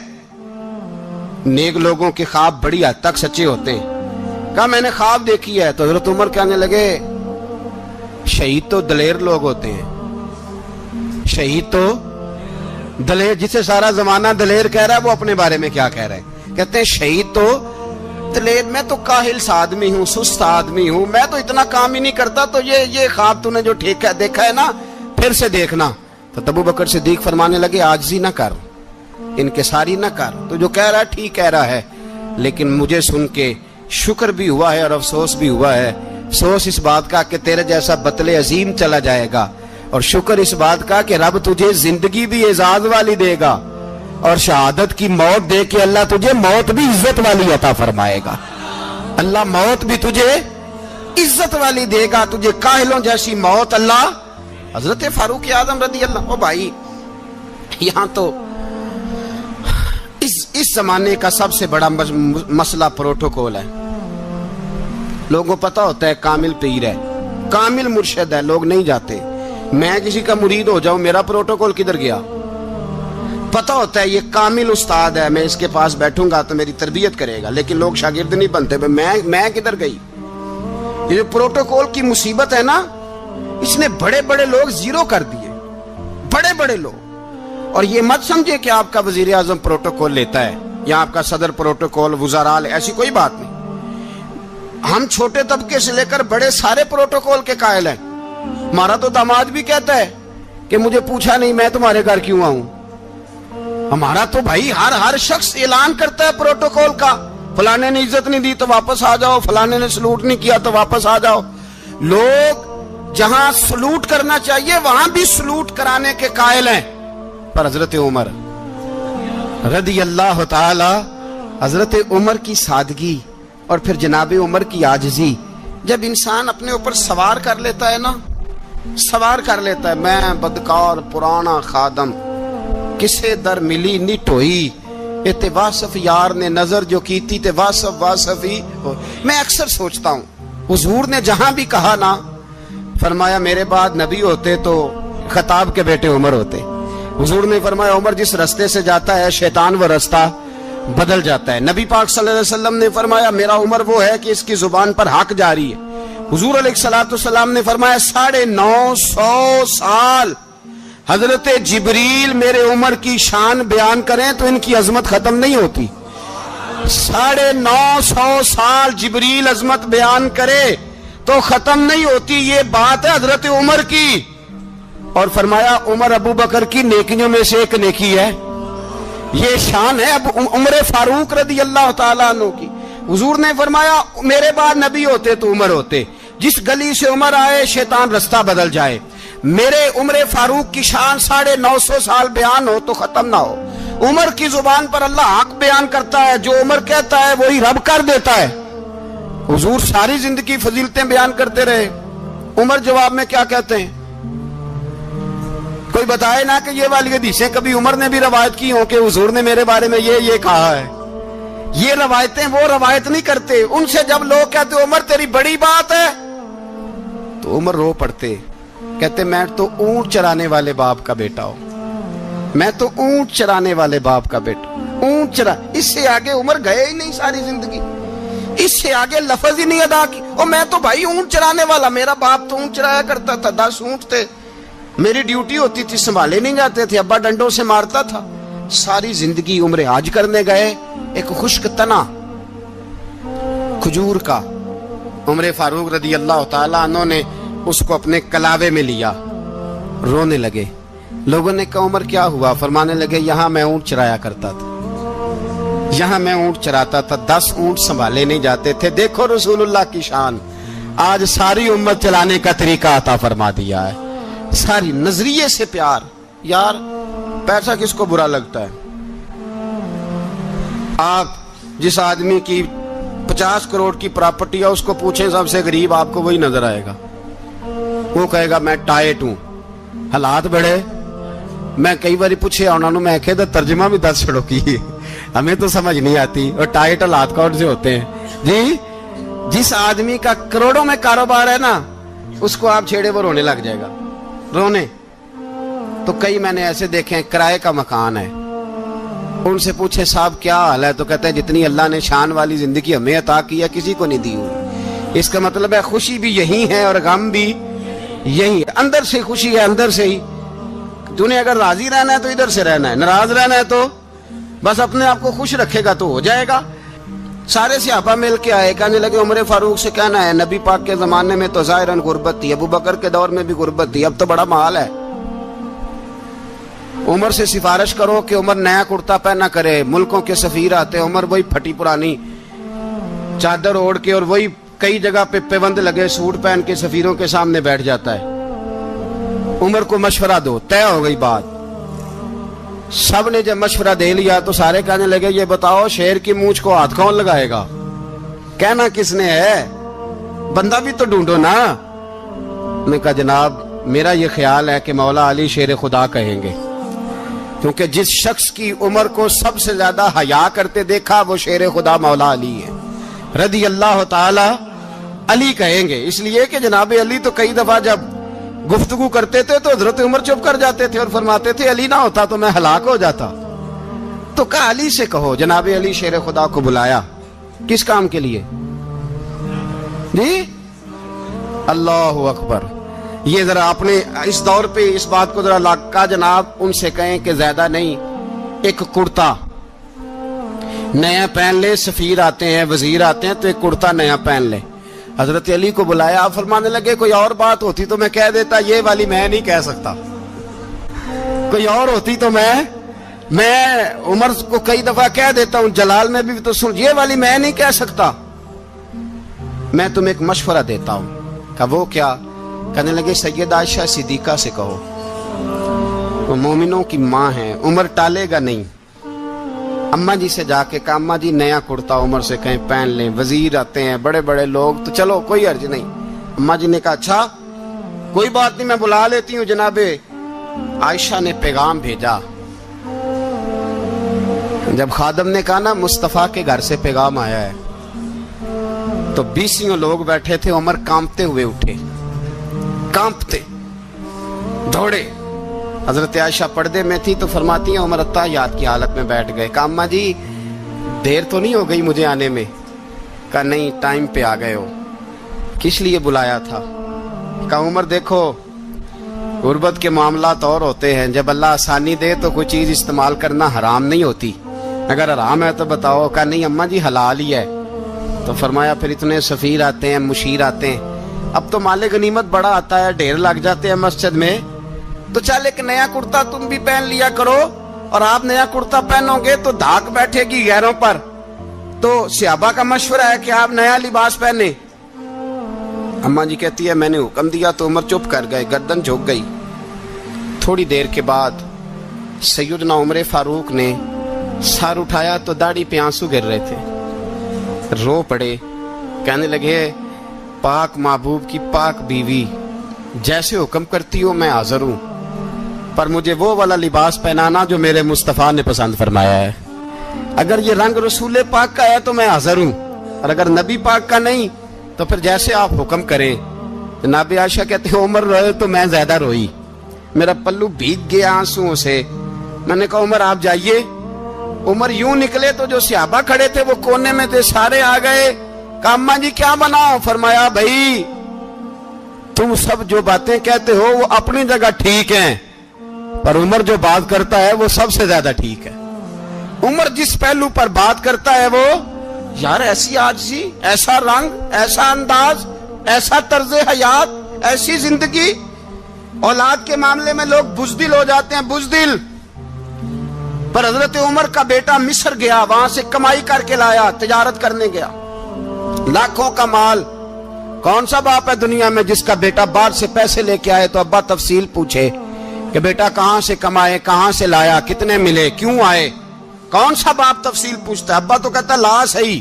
نیک لوگوں کے خواب بڑی حد تک سچے ہوتے ہیں، کہا میں نے خواب دیکھی ہے۔ تو حضرت عمر کہنے لگے شہید تو دلیر لوگ ہوتے ہیں، شہید تو دلیر، جسے سارا زمانہ دلیر کہہ رہا ہے وہ اپنے بارے میں کیا کہہ رہے ہیں، کہتے ہیں شہید تو دلیر، میں تو کاہل سا آدمی ہوں، سست آدمی ہوں، میں تو اتنا کام ہی نہیں کرتا، تو یہ خواب تو نے جو دیکھا ہے نا پھر سے دیکھنا۔ تو ابو بکر صدیق فرمانے لگے عاجزی نہ کر، انکساری نہ کر، تو جو کہہ رہا ہے ٹھیک کہہ رہا ہے، لیکن مجھے سن کے شکر بھی ہوا ہے اور افسوس بھی ہوا ہے۔ افسوس اس بات کا کہ تیرے جیسا بطل عظیم چلا جائے گا، اور شکر اس بات کا کہ رب تجھے زندگی بھی اعزاز والی دے گا، اور شہادت کی موت دے کے اللہ تجھے موت بھی عزت والی عطا فرمائے گا۔ اللہ موت بھی تجھے عزت والی دے گا، تجھے کاہلوں جیسی موت اللہ۔ حضرت فاروق اعظم رضی اللہ، او بھائی یہاں تو اس زمانے کا سب سے بڑا مسئلہ پروٹوکول ہے۔ لوگوں کو پتا ہوتا ہے کامل پیر ہے، کامل مرشد ہے، لوگ نہیں جاتے۔ میں کسی کا مرید ہو جاؤں، میرا پروٹوکول کدھر گیا؟ پتا ہوتا ہے یہ کامل استاد ہے، میں اس کے پاس بیٹھوں گا تو میری تربیت کرے گا، لیکن لوگ شاگرد نہیں بنتے، میں کدھر گئی؟ یہ جو پروٹوکول کی مصیبت ہے نا، اس نے بڑے بڑے لوگ زیرو کر دیے، بڑے بڑے لوگ۔ اور یہ مت سمجھے کہ آپ کا وزیر اعظم پروٹوکول لیتا ہے یا آپ کا صدر پروٹوکول، وزراء، ایسی کوئی بات نہیں۔ ہم چھوٹے طبقے سے لے کر بڑے سارے پروٹوکول کے قائل ہیں۔ ہمارا تو داماد بھی کہتا ہے کہ مجھے پوچھا نہیں میں تمہارے گھر کیوں آؤں۔ ہمارا تو بھائی ہر شخص اعلان کرتا ہے پروٹوکول کا، فلانے نے عزت نہیں دی تو واپس آ جاؤ، فلانے نے سلوٹ نہیں کیا تو واپس آ جاؤ۔ لوگ جہاں سلوٹ کرنا چاہیے وہاں بھی سلوٹ کرانے کے قائل ہیں۔ پر حضرت عمر رضی اللہ تعالی، حضرت عمر کی سادگی اور پھر جناب عمر کی عاجزی، جب انسان اپنے اوپر سوار کر لیتا ہے نا، سوار کر لیتا ہے، میں بدکار پرانا خادم، کسے در ملی نٹ ہوئی، تے واصف یار نے نظر جو کی تھی تے واصف ہی۔ میں اکثر سوچتا ہوں حضور نے جہاں بھی کہا نا، فرمایا میرے بعد نبی ہوتے تو خطاب کے بیٹے عمر ہوتے۔ حضور نے فرمایا عمر جس رستے سے جاتا ہے شیطان وہ رستہ بدل جاتا ہے۔ نبی پاک صلی اللہ علیہ وسلم نے فرمایا میرا عمر وہ ہے کہ اس کی زبان پر حق جاری ہے۔ حضور علیہ السلام نے فرمایا 950 سال حضرت جبریل میرے عمر کی شان بیان کریں تو ان کی عظمت ختم نہیں ہوتی۔ 950 سال جبریل عظمت بیان کرے تو ختم نہیں ہوتی۔ یہ بات ہے حضرت عمر کی، اور فرمایا عمر ابو بکر کی نیکیوں میں سے ایک نیکی ہے، یہ شان ہے اب عمر فاروق رضی اللہ تعالیٰ عنہ کی۔ حضور نے فرمایا میرے بعد نبی ہوتے تو عمر ہوتے، جس گلی سے عمر آئے شیطان رستہ بدل جائے۔ میرے عمر فاروق کی شان 950 سال بیان ہو تو ختم نہ ہو۔ عمر کی زبان پر اللہ حق بیان کرتا ہے، جو عمر کہتا ہے وہی رب کر دیتا ہے۔ حضور ساری زندگی فضیلتیں بیان کرتے رہے، عمر جواب میں کیا کہتے ہیں؟ کوئی بتائے نا کہ یہ والی حدیثیں کبھی عمر نے بھی روایت کی ہوں کہ حضور نے میرے بارے میں یہ کہا ہے۔ یہ روایتیں وہ روایت نہیں کرتے، ان سے جب لوگ کہتے عمر تیری بڑی بات ہے تو عمر رو پڑتے، کہتے میں تو اونٹ چرانے والے باپ کا بیٹا ہوں، میں تو اونٹ چرانے والے باپ کا بیٹا، اونٹ چرا۔ اس سے آگے عمر گئے ہی نہیں ساری زندگی، اس سے آگے لفظ ہی نہیں ادا کی۔ اور میں تو بھائی اونٹ چرانے والا، میرا باپ تو اونٹ چرایا کرتا تھا، 10 اونٹ تھے، میری ڈیوٹی ہوتی تھی، سنبھالے نہیں جاتے تھے، ابا ڈنڈوں سے مارتا تھا۔ ساری زندگی عمر حج کرنے گئے، ایک خشک تنا کھجور کا عمر فاروق رضی اللہ تعالیٰ عنہ نے اس کو اپنے کلاوے میں لیا, رونے لگے. لوگوں نے کہا عمر کیا ہوا؟ فرمانے لگے یہاں میں اونٹ چرایا کرتا تھا, یہاں میں اونٹ چراتا تھا, 10 اونٹ سنبھالے نہیں جاتے تھے. دیکھو رسول اللہ کی شان, آج ساری امت چلانے کا طریقہ عطا فرما دیا ہے. ساری نظریے سے پیار. یار پیسہ کس کو برا لگتا ہے؟ آپ جس آدمی کی 50 کروڑ کی پراپرٹی ہے اس کو پوچھیں سب سے غریب, آپ کو وہی نظر آئے گا. وہ کہے گا میں ٹائٹ ہوں. حالات بڑے, میں کئی بار پوچھے انہوں نے, میں کہتا ترجمہ بھی 10 چھڑوں کی, ہمیں تو سمجھ نہیں آتی. اور ٹائٹ حالات کون سے ہوتے ہیں جی؟ جس آدمی کا کروڑوں میں کاروبار ہے نا, اس کو آپ چھیڑے وہ رونے لگ جائے گا, رونے. تو کئی میں نے ایسے دیکھے ہیں, کرائے کا مکان ہے, ان سے پوچھے صاحب کیا حال ہے, تو کہتے ہیں جتنی اللہ نے شان والی زندگی ہمیں عطا کی ہے کسی کو نہیں دی ہوئی. اس کا مطلب ہے خوشی بھی یہی ہے اور غم بھی یہی ہے. اندر سے خوشی ہے, اندر سے ہی. تو نے اگر راضی رہنا ہے تو ادھر سے رہنا ہے, ناراض رہنا ہے تو بس اپنے آپ کو خوش رکھے گا تو ہو جائے گا. سارے صحابہ مل کے آئے, کہنے لگے عمر فاروق سے کہنا ہے نبی پاک کے زمانے میں تو ظاہراً غربت تھی, ابو بکر کے دور میں بھی غربت تھی, اب تو بڑا مال ہے. عمر سے سفارش کرو کہ عمر نیا کرتا پہنا کرے. ملکوں کے سفیر آتے, عمر وہی پھٹی پرانی چادر اوڑھ کے اور وہی کئی جگہ پہ پیوند لگے سوٹ پہن کے سفیروں کے سامنے بیٹھ جاتا ہے. عمر کو مشورہ دو, طے ہو گئی بات. سب نے جب مشورہ دے لیا تو سارے کہنے لگے یہ بتاؤ شیر کی مونچھ کو ہاتھ کون لگائے گا؟ کہنا کس نے ہے, بندہ بھی تو ڈھونڈو نا. نے کہا جناب میرا یہ خیال ہے کہ مولا علی شیر خدا کہیں گے, کیونکہ جس شخص کی عمر کو سب سے زیادہ حیا کرتے دیکھا وہ شیر خدا مولا علی ہے رضی اللہ تعالی علی کہیں گے. اس لیے کہ جناب علی تو کئی دفعہ جب گفتگو کرتے تھے تو حضرت عمر چپ کر جاتے تھے اور فرماتے تھے علی نہ ہوتا تو میں ہلاک ہو جاتا. تو کہا علی سے کہو. جناب علی شیر خدا کو بلایا, کس کام کے لیے جی؟ اللہ اکبر. یہ ذرا آپ نے اس دور پہ اس بات کو ذرا لاکا جناب ان سے کہیں کہ زیادہ نہیں, ایک کرتا نیا پہن لے. سفیر آتے ہیں, وزیر آتے ہیں تو ایک کرتا نیا پہن لے. حضرت علی کو بلایا, آپ فرمانے لگے کوئی اور بات ہوتی تو میں کہہ دیتا, یہ والی میں نہیں کہہ سکتا. کوئی اور ہوتی تو میں عمر کو کئی دفعہ کہہ دیتا ہوں, جلال میں بھی تو سن, یہ والی میں نہیں کہہ سکتا. میں تمہیں ایک مشورہ دیتا ہوں. کہا وہ کیا؟ کہنے لگے سید عائشہ صدیقہ سے کہو, وہ مومنوں کی ماں ہیں, عمر ٹالے گا نہیں. اماں جی سے جا کے کہا اماں جی نیا کرتا عمر سے کہیں پہن لیں, وزیر آتے ہیں بڑے بڑے لوگ تو چلو کوئی حرج نہیں. اماں جی نے کہا اچھا کوئی بات نہیں میں بلا لیتی ہوں. جناب عائشہ نے پیغام بھیجا. جب خادم نے کہا نا مصطفیٰ کے گھر سے پیغام آیا ہے, تو 20 لوگ بیٹھے تھے. عمر کانپتے ہوئے اٹھے, کانپتے دوڑے. حضرت عائشہ پردے میں تھی تو فرماتی ہیں عمر اتحیات کی حالت میں بیٹھ گئے. کہا اماں جی دیر تو نہیں ہو گئی مجھے آنے میں؟ کہا نہیں ٹائم پہ آ گئے ہو. کس لیے بلایا تھا؟ کہا عمر دیکھو غربت کے معاملات اور ہوتے ہیں, جب اللہ آسانی دے تو کوئی چیز استعمال کرنا حرام نہیں ہوتی, اگر حرام ہے تو بتاؤ. کہا نہیں اماں جی حلال ہی ہے. تو فرمایا پھر اتنے سفیر آتے ہیں, مشیر آتے ہیں, اب تو مال غنیمت بڑا آتا ہے, ڈھیر لگ جاتے ہیں مسجد میں, تو چل ایک نیا کرتا تم بھی پہن لیا کرو. اور آپ نیا کرتا پہنو گے تو دھاک بیٹھے گی غیروں پر. تو صحابہ کا مشورہ ہے کہ آپ نیا لباس پہنے. اماں جی کہتی ہے میں نے حکم دیا تو عمر چپ کر گئے, گردن جھک گئی. تھوڑی دیر کے بعد سیدنا عمر فاروق نے سر اٹھایا تو داڑھی پہ آنسو گر رہے تھے, رو پڑے. کہنے لگے پاک محبوب کی پاک بیوی جیسے حکم کرتی ہو میں حاضر ہوں, پر مجھے وہ والا لباس پہنانا جو میرے مصطفیٰ نے پسند فرمایا ہے. اگر یہ رنگ رسول پاک کا ہے تو میں حاضر ہوں, اور اگر نبی پاک کا نہیں تو پھر جیسے آپ حکم کریں. جناب عائشہ کہتے ہیں عمر روئے تو میں زیادہ روئی, میرا پلو بھیگ گیا آنسوؤں سے. میں نے کہا عمر آپ جائیے. عمر یوں نکلے تو جو صحابہ کھڑے تھے وہ کونے میں تھے, سارے آ گئے. کہا اماں جی کیا بناؤ؟ فرمایا بھائی تم سب جو باتیں کہتے ہو وہ اپنی جگہ ٹھیک ہیں, پر عمر جو بات کرتا ہے وہ سب سے زیادہ ٹھیک ہے. عمر جس پہلو پر بات کرتا ہے وہ یار ایسی عاجزی, ایسا رنگ, ایسا انداز, ایسا طرز حیات, ایسی زندگی, اولاد کے معاملے میں لوگ بزدل ہو جاتے ہیں, بزدل. پر حضرت عمر کا بیٹا مصر گیا, وہاں سے کمائی کر کے لایا, تجارت کرنے گیا, لاکھوں کا مال. کون سا باپ ہے دنیا میں جس کا بیٹا باہر سے پیسے لے کے آئے تو ابا تفصیل پوچھے کہ بیٹا کہاں سے کمائے, کہاں سے لایا, کتنے ملے, کیوں آئے؟ کون سا باپ تفصیل پوچھتا ہے؟ ابا تو کہتا ہے لا صحیح,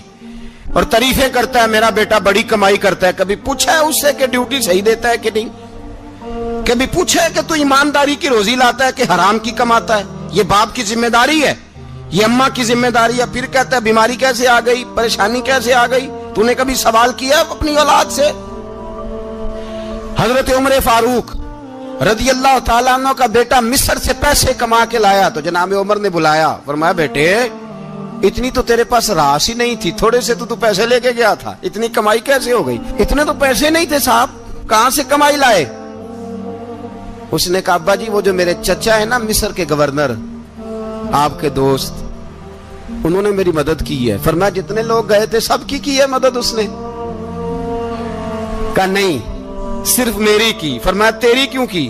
اور تعریفیں کرتا ہے میرا بیٹا بڑی کمائی کرتا ہے. کبھی پوچھا ہے اس سے کہ ڈیوٹی صحیح دیتا ہے کہ نہیں؟ کبھی پوچھا ہے کہ تو ایمانداری کی روزی لاتا ہے کہ حرام کی کماتا ہے؟ یہ باپ کی ذمہ داری ہے, یہ اماں کی ذمہ داری ہے. پھر کہتا ہے بیماری کیسے آ گئی, پریشانی کیسے آ گئی؟ تو نے کبھی سوال کیا اپنی اولاد سے؟ حضرت عمر فاروق رضی اللہ تعالیٰ عنہ کا بیٹا مصر سے پیسے کما کے لایا تو جناب عمر نے بلایا, فرمایا بیٹے اتنی تو تیرے پاس راس ہی نہیں تھی, تھوڑے سے تو پیسے لے کے گیا تھا, اتنی کمائی کیسے ہو گئی؟ اتنے تو پیسے نہیں تھے صاحب, کہاں سے کمائی لائے؟ اس نے کہا ابا جی وہ جو میرے چچا ہے نا مصر کے گورنر, آپ کے دوست, انہوں نے میری مدد کی ہے. فرمایا جتنے لوگ گئے تھے سب کی ہے مدد اس نے؟ کہا نہیں صرف میری کی. فرمایا تیری کیوں کی؟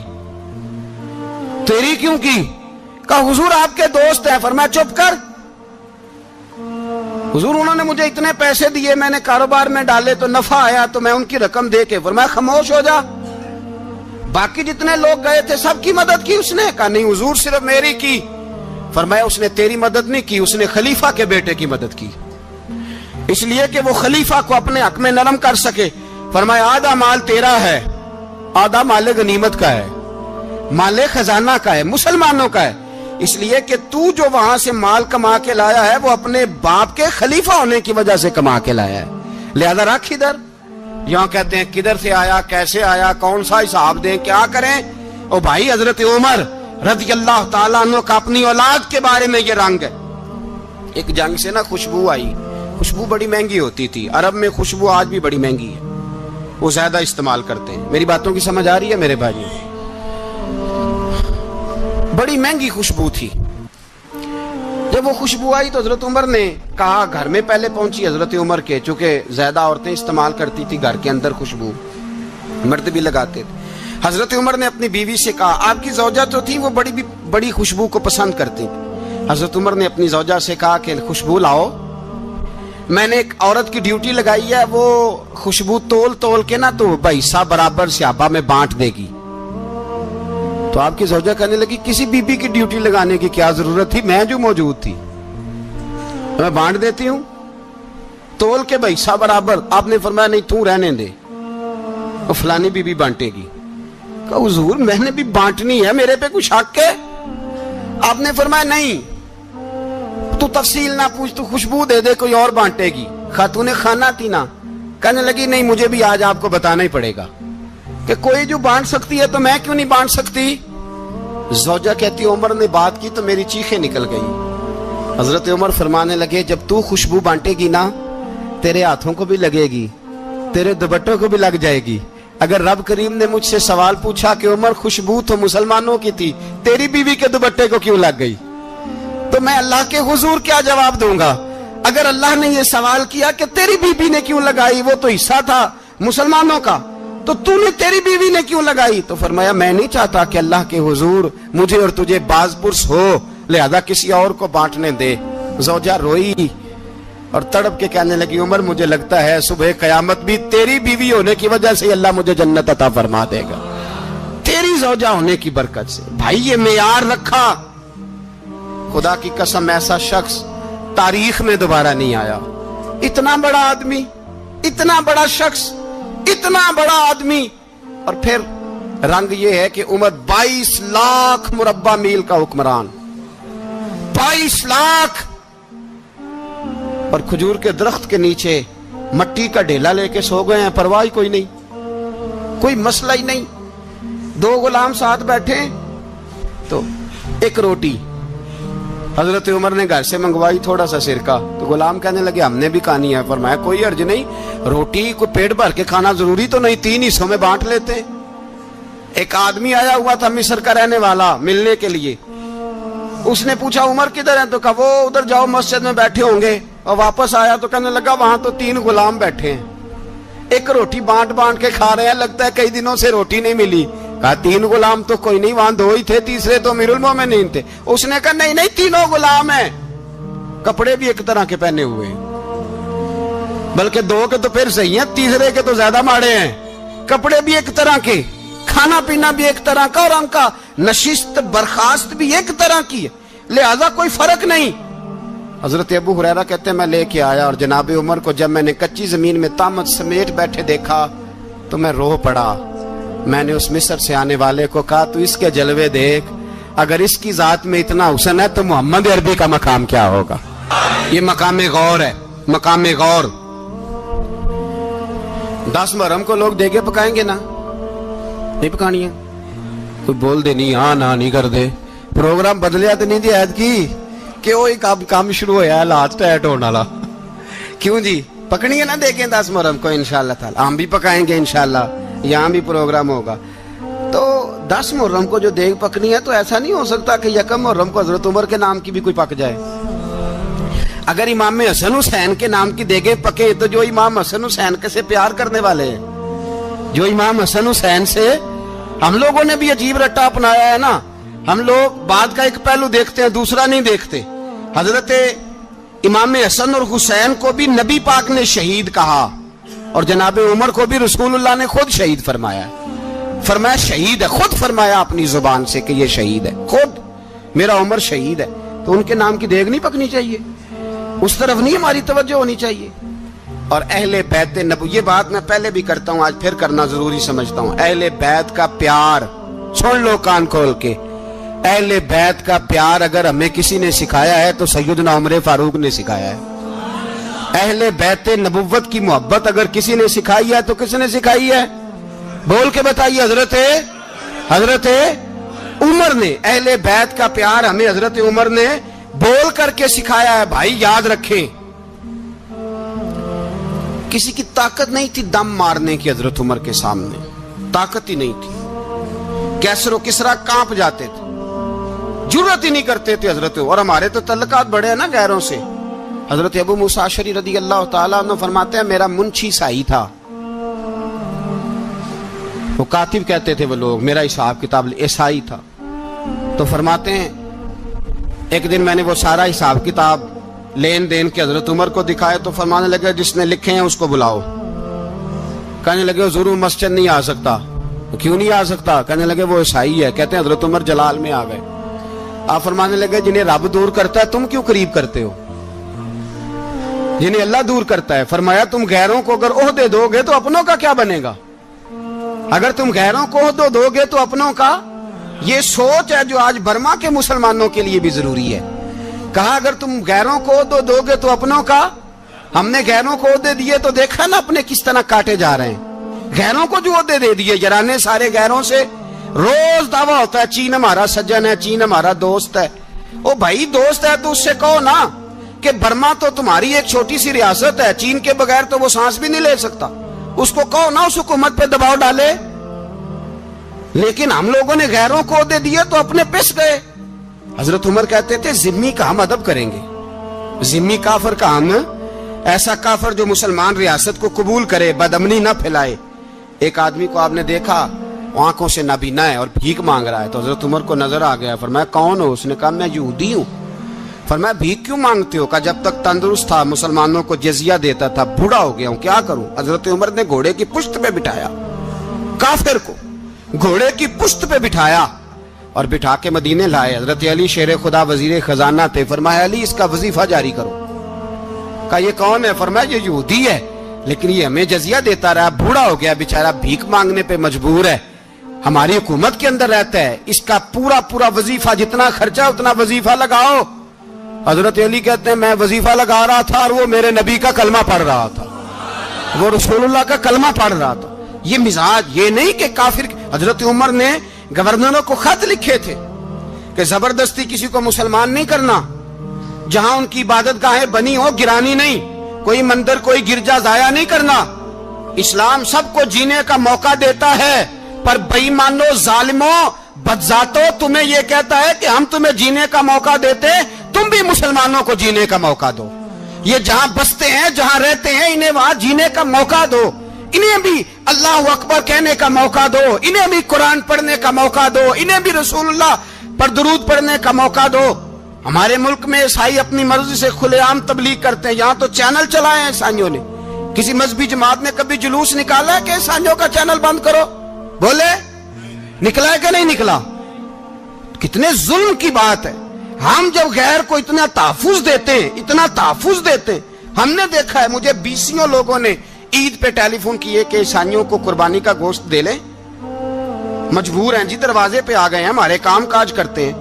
تیری کیوں کی؟ کہا حضور آپ کے دوست ہیں. فرمایا چپ کر, حضور انہوں نے مجھے اتنے پیسے دیے, میں نے کاروبار میں ڈالے تو نفع آیا تو میں ان کی رقم دے کے. فرمایا خاموش ہو جا, باقی جتنے لوگ گئے تھے سب کی مدد کی اس نے؟ کہا نہیں حضور صرف میری کی. فرمایا اس نے تیری مدد نہیں کی, اس نے خلیفہ کے بیٹے کی مدد کی, اس لیے کہ وہ خلیفہ کو اپنے حق میں نرم کر سکے. فرمایا آدھا مال تیرا ہے, آدھا مال غنیمت کا ہے, مال خزانہ کا ہے, مسلمانوں کا ہے, اس لیے کہ تو جو وہاں سے مال کما کے لایا ہے وہ اپنے باپ کے خلیفہ ہونے کی وجہ سے کما کے لایا ہے, لہذا رکھ ادھر. یہاں کہتے ہیں کدھر سے آیا, کیسے آیا, کون سا حساب دیں, کیا کریں؟ او بھائی حضرت عمر رضی اللہ تعالیٰ عنہ کا اپنی اولاد کے بارے میں یہ رنگ ہے. ایک جنگ سے نا خوشبو آئی, خوشبو بڑی مہنگی ہوتی تھی, عرب میں خوشبو آج بھی بڑی مہنگی ہے, وہ زیادہ استعمال کرتے ہیں. میری باتوں کی سمجھ آ رہی ہے میرے بھائی؟ بڑی مہنگی خوشبو تھی. جب وہ خوشبو آئی تو حضرت عمر نے کہا, گھر میں پہلے پہنچی حضرت عمر کے, چونکہ زیادہ عورتیں استعمال کرتی تھی گھر کے اندر خوشبو, مرد بھی لگاتے تھے. حضرت عمر نے اپنی بیوی سے کہا, آپ کی زوجہ تو تھی وہ بڑی خوشبو کو پسند کرتی تھی. حضرت عمر نے اپنی زوجہ سے کہا کہ خوشبو لاؤ, میں نے ایک عورت کی ڈیوٹی لگائی ہے, وہ خوشبو تول کے نا تو حصہ برابر صحابہ میں بانٹ دے گی. تو آپ کی زوجہ کہنے لگی کسی بی بی کی ڈیوٹی لگانے کی کیا ضرورت تھی, میں جو موجود تھی میں بانٹ دیتی ہوں تول کے حصہ برابر. آپ نے فرمایا نہیں تو رہنے دے, وہ فلانی بی بی بانٹے گی. کہا حضور میں نے بھی بانٹنی ہے, میرے پہ کچھ حق ہے؟ آپ نے فرمایا نہیں تو تفصیل نہ پوچھ, تو خوشبو دے دے, کوئی اور بانٹے گی. خاتون خانہ تھی نا, کہنے لگی نہیں مجھے بھی آج آپ کو بتانا ہی پڑے گا کہ کوئی جو بانٹ سکتی ہے تو میں کیوں نہیں بانٹ سکتی؟ زوجہ کہتی عمر نے بات کی تو میری چیخیں نکل گئی. حضرت عمر فرمانے لگے جب تو خوشبو بانٹے گی نا تیرے ہاتھوں کو بھی لگے گی, تیرے دوپٹوں کو بھی لگ جائے گی. اگر رب کریم نے مجھ سے سوال پوچھا کہ عمر خوشبو تو مسلمانوں کی تھی, تیری بیوی کے دوپٹے کو کیوں لگ گئی, تو میں اللہ کے حضور کیا جواب دوں گا؟ اگر اللہ نے یہ سوال کیا کہ تیری بیوی نے کیوں لگائی, وہ تو حصہ تھا مسلمانوں کا, تو تو نے تیری بیوی نے کیوں لگائی؟ تو فرمایا میں نہیں چاہتا کہ اللہ کے حضور مجھے اور تجھے باز پرس ہو, لہذا کسی اور کو بانٹنے دے. زوجہ روئی اور تڑپ کے کہنے لگی عمر مجھے لگتا ہے صبح قیامت بھی تیری بیوی ہونے کی وجہ سے اللہ مجھے جنت عطا فرما دے گا, تیری زوجہ ہونے کی برکت سے. بھائی یہ معیار رکھا, خدا کی قسم ایسا شخص تاریخ میں دوبارہ نہیں آیا. اتنا بڑا آدمی, اتنا بڑا شخص, اتنا بڑا آدمی, اور پھر رنگ یہ ہے کہ عمر 22 لاکھ مربع میل کا حکمران, 22 لاکھ, اور کھجور کے درخت کے نیچے مٹی کا ڈھیلا لے کے سو گئے ہیں, پرواہ کوئی نہیں, کوئی مسئلہ ہی نہیں. 2 غلام ساتھ بیٹھے تو ایک روٹی حضرت عمر نے گھر سے منگوائی, تھوڑا سا سرکہ, تو غلام کہنے لگے ہم نے بھی کھانی ہے. فرمایا کوئی حرج نہیں, روٹی کو پیٹ بھر کے کھانا ضروری تو نہیں, 3 حصوں میں بانٹ لیتے ہیں. ایک آدمی آیا ہوا تھا مصر کا رہنے والا ملنے کے لیے, اس نے پوچھا عمر کدھر ہیں, تو کہا وہ ادھر جاؤ مسجد میں بیٹھے ہوں گے, اور واپس آیا تو کہنے لگا وہاں تو 3 غلام بیٹھے ہیں. ایک روٹی بانٹ بانٹ کے کھا رہے ہیں, لگتا ہے کئی دنوں سے روٹی نہیں ملی. کہا 3 غلام تو کوئی نہیں, وہاں 2 ہی تھے, تیسرے تو امیر المومنین تھے. اس نے کہا نہیں نہیں 3 غلام ہیں, کپڑے بھی ایک طرح کے پہنے ہوئے, بلکہ 2 کے تو پھر صحیح ہیں, تیسرے کے تو زیادہ ماڑے ہیں. کپڑے بھی ایک طرح کے, کھانا پینا بھی ایک طرح کا, اور ان کا نشست برخاست بھی ایک طرح کی ہے, لہذا کوئی فرق نہیں. حضرت ابو ہریرہ کہتے ہیں میں لے کے آیا, اور جناب عمر کو جب میں نے کچی زمین میں تامت سمیٹ بیٹھے دیکھا تو میں رو پڑا. میں نے اس مصر سے آنے والے کو کہا تو اس کے جلوے دیکھ, اگر اس کی ذات میں اتنا حسن ہے تو محمد عربی کا مقام کیا ہوگا. یہ مقام غور ہے, مقام غور. 10 محرم کو لوگ دیگے پکائیں گے نا, نہیں پکانی ہے, کوئی بول دے نہیں, ہاں نہ نہیں کر دے, پروگرام بدلیا تو نہیں دی عید کی کہ وہ ایک کام شروع ہویا ہے لات ٹائٹ ہونے والا. کیوں جی, پکنی ہے نا دیکھیں 10 محرم کو انشاءاللہ تعالی, ہم بھی پکائیں گے انشاءاللہ, یہاں بھی پروگرام ہوگا. تو 10 محرم کو جو دیگ پکنی ہے تو ایسا نہیں ہو سکتا کہ 1 محرم کو حضرت عمر کے نام کی بھی کوئی پک جائے. اگر امام حسن حسین کے نام کی دیگیں پکے تو جو امام حسن حسین کے سے پیار کرنے والے ہیں, جو امام حسن حسین سے ہم لوگوں نے بھی عجیب رٹا اپنایا ہے نا, ہم لوگ بات کا ایک پہلو دیکھتے ہیں دوسرا نہیں دیکھتے. حضرت امام حسن اور حسین کو بھی نبی پاک نے شہید کہا, اور جناب عمر کو بھی رسول اللہ نے خود شہید فرمایا. فرمایا شہید ہے, خود فرمایا اپنی زبان سے کہ یہ شہید ہے, خود میرا عمر شہید ہے. تو ان کے نام کی دیگ نہیں پکنی چاہیے, اس طرف نہیں ہماری توجہ ہونی چاہیے. اور اہل بیت نبوت, یہ بات میں پہلے بھی کرتا ہوں, آج پھر کرنا ضروری سمجھتا ہوں. اہل بیت کا پیار سن لو کان کھول کے, اہل بیت کا پیار اگر ہمیں کسی نے سکھایا ہے تو سیدنا عمر فاروق نے سکھایا ہے. اہل بیت نبوت کی محبت اگر کسی نے سکھائی ہے تو کس نے سکھائی ہے, بول کے بتائیے. حضرت عمر نے. اہل بیت کا پیار ہمیں حضرت عمر نے بول کر کے سکھایا ہے. بھائی یاد رکھیں, کسی کی طاقت نہیں تھی دم مارنے کی حضرت عمر کے سامنے, طاقت ہی نہیں تھی. کیسر و کسرا کانپ جاتے تھے, جرأت ہی نہیں کرتے تھے حضرت. اور ہمارے تو تعلقات بڑے ہیں نا غیروں سے. حضرت ابو موسیٰ اشعری رضی اللہ تعالیٰ عنہ فرماتے ہیں میرا منشی سائی تھا, وہ کاتب کہتے تھے وہ لوگ, میرا حساب کتاب عیسائی تھا. تو فرماتے ہیں ایک دن میں نے وہ سارا حساب کتاب لین دین کے حضرت عمر کو دکھائے تو فرمانے لگے جس نے لکھے ہیں اس کو بلاؤ. کہنے لگے حضور مسجد نہیں آ سکتا. کیوں نہیں آ سکتا؟ کہنے لگے وہ عیسائی ہے. کہتے ہیں حضرت عمر جلال میں آ گئے. آپ فرمانے لگے جنہیں رب دور کرتا ہے تم کیوں قریب کرتے ہو, جنہیں اللہ دور کرتا ہے. فرمایا تم غیروں کو اگر عہدے دو گے تو اپنوں کا کیا بنے گا, اگر تم غیروں کو عہدے دو گے تو اپنوں کا. یہ سوچ ہے جو آج برما کے مسلمانوں کے لیے بھی ضروری ہے. کہا اگر تم غیروں کو عہدے دو گے تو اپنوں کا. ہم نے غیروں کو عہدے دیے تو دیکھا نا اپنے کس طرح کاٹے جا رہے ہیں. غیروں کو جو عہدے دے دیے, یرانے سارے غیروں سے روز دعویٰ ہوتا ہے چین ہمارا سجن ہے, چین ہمارا دوست ہے. او بھائی دوست ہے تو اس سے کہو نا کہ برما تو تمہاری ایک چھوٹی سی ریاست ہے, چین کے بغیر تو وہ سانس بھی نہیں لے سکتا. اس کو کہو نا اس حکومت پہ دباؤ ڈالے. لیکن ہم لوگوں نے غیروں کو عہدے دیے تو اپنے پس گئے. حضرت عمر کہتے تھے ذمی کا ہم ادب کریں گے, ذمی کافر کا ہم, ایسا کافر جو مسلمان ریاست کو قبول کرے, بدامنی نہ پھیلائے. ایک آدمی کو آپ نے دیکھا آنکھوں سے نابینا ہے اور بھیک مانگ رہا ہے, تو حضرت عمر کو نظر آ گیا. فرمایا کون ہو؟ اس نے کہا میں یہودی ہوں. فرمایا بھیک کیوں مانگتے ہو؟ کہا جب تک تندرست تھا مسلمانوں کو جزیہ دیتا تھا, بوڑھا ہو گیا ہوں کیا کروں. حضرت عمر نے گھوڑے کی پشت پہ بٹھایا, کافر کو گھوڑے کی پشت پہ بٹھایا اور بٹھا کے مدینے لائے. حضرت علی شیر خدا وزیر خزانہ تھے. فرمایا علی اس کا وظیفہ جاری کرو. کہا یہ کون ہے؟ فرمایا یہ یہودی ہے لیکن یہ ہمیں جزیہ دیتا رہا, بوڑھا ہو گیا بیچارہ, بھیک مانگنے پہ مجبور ہے, ہماری حکومت کے اندر رہتا ہے, اس کا پورا وظیفہ جتنا خرچہ اتنا وظیفہ لگاؤ. حضرت علی کہتے ہیں میں وظیفہ لگا رہا تھا اور وہ میرے نبی کا کلمہ پڑھ رہا تھا, وہ رسول اللہ کا کلمہ پڑھ رہا تھا. یہ مزاج, یہ نہیں کہ کافر. حضرت عمر نے گورنروں کو خط لکھے تھے کہ زبردستی کسی کو مسلمان نہیں کرنا, جہاں ان کی عبادت گاہیں بنی ہو گرانی نہیں, کوئی مندر کوئی گرجا ضائع نہیں کرنا. اسلام سب کو جینے کا موقع دیتا ہے, پر بے ایمانو ظالموں بدذاتوں تمہیں یہ کہتا ہے کہ ہم تمہیں جینے کا موقع دیتے, تم بھی مسلمانوں کو جینے کا موقع دو. یہ جہاں بستے ہیں جہاں رہتے ہیں انہیں وہاں جینے کا موقع دو. انہیں بھی اللہ اکبر کہنے کا موقع دو, انہیں بھی قرآن پڑھنے کا موقع دو, انہیں بھی رسول اللہ پر درود پڑھنے کا موقع دو. ہمارے ملک میں عیسائی اپنی مرضی سے کھلے عام تبلیغ کرتے ہیں. یہاں تو چینل چلائے ہیں عیسائیوں نے. کسی مذہبی جماعت نے کبھی جلوس نکالا ہے کہ عیسائیوں کا چینل بند کرو؟ بولے نکلا ہے کہ نہیں نکلا؟ کتنے ظلم کی بات ہے. ہم جب غیر کو اتنا تحفظ دیتے ہیں, اتنا تحفظ دیتے ہیں. ہم نے دیکھا ہے, مجھے بیسیوں لوگوں نے عید پہ ٹیلی فون کیے کہ عیسائیوں کو قربانی کا گوشت دے لیں. مجبور ہیں جی, دروازے پہ آ گئے ہیں, ہمارے کام کاج کرتے ہیں.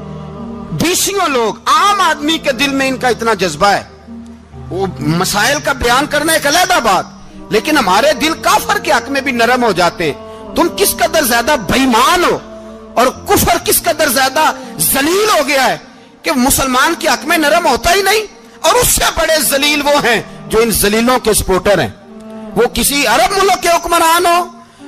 بیسیوں لوگ, عام آدمی کے دل میں ان کا اتنا جذبہ ہے. وہ مسائل کا بیان کرنا ایک علیحدہ بات, لیکن ہمارے دل کافر کے حق میں بھی نرم ہو جاتے ہیں. تم کس قدر زیادہ بے ایمان ہو اور کفر کس قدر زیادہ ذلیل ہو گیا ہے کہ مسلمان کے حق میں نرم ہوتا ہی نہیں. اور اس سے بڑے ذلیل وہ ہیں جو ان ذلیلوں کے سپورٹر ہیں. وہ کسی عرب ملک کے حکمران ہو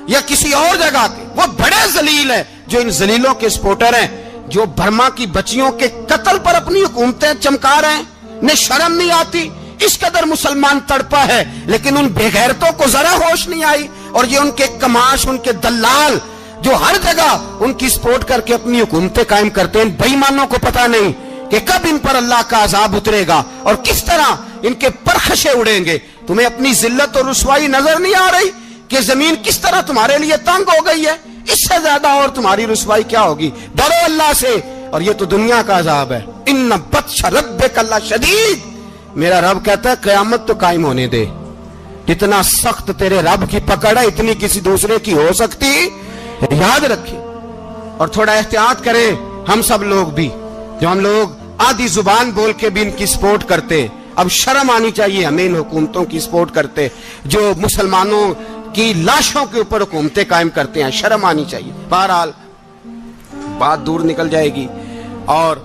یا کسی اور جگہ کے, وہ بڑے ذلیل ہیں جو ان ذلیلوں کے سپورٹر ہیں, جو برما کی بچیوں کے قتل پر اپنی حکومتیں چمکا رہے ہیں. انہیں شرم نہیں آتی. اس قدر مسلمان تڑپا ہے, لیکن ان بے غیرتوں کو ذرا ہوش نہیں آئی. اور یہ ان کے کماش, ان کے دلال جو ہر جگہ ان کی سپورٹ کر کے اپنی حکومتیں قائم کرتے ہیں, بے ایمانوں کو پتہ نہیں کہ کب ان پر اللہ کا عذاب اترے گا اور کس طرح ان کے پرخشے اڑیں گے. تمہیں اپنی ذلت اور رسوائی نظر نہیں آ رہی کہ زمین کس طرح تمہارے لیے تنگ ہو گئی ہے؟ اس سے زیادہ اور تمہاری رسوائی کیا ہوگی؟ ڈرو اللہ سے. اور یہ تو دنیا کا عذاب ہے. ان بطش ربک لشدید. میرا رب کہتا ہے قیامت تو قائم ہونے دے. جتنا سخت تیرے رب کی پکڑ ہے اتنی کسی دوسرے کی ہو سکتی. یاد رکھیں اور تھوڑا احتیاط کریں ہم سب لوگ بھی, جو ہم لوگ آدھی زبان بول کے بھی ان کی سپورٹ کرتے ہیں. اب شرم آنی چاہیے ہمیں ان حکومتوں کی سپورٹ کرتے جو مسلمانوں کی لاشوں کے اوپر حکومتیں قائم کرتے ہیں. شرم آنی چاہیے. بہرحال بات دور نکل جائے گی اور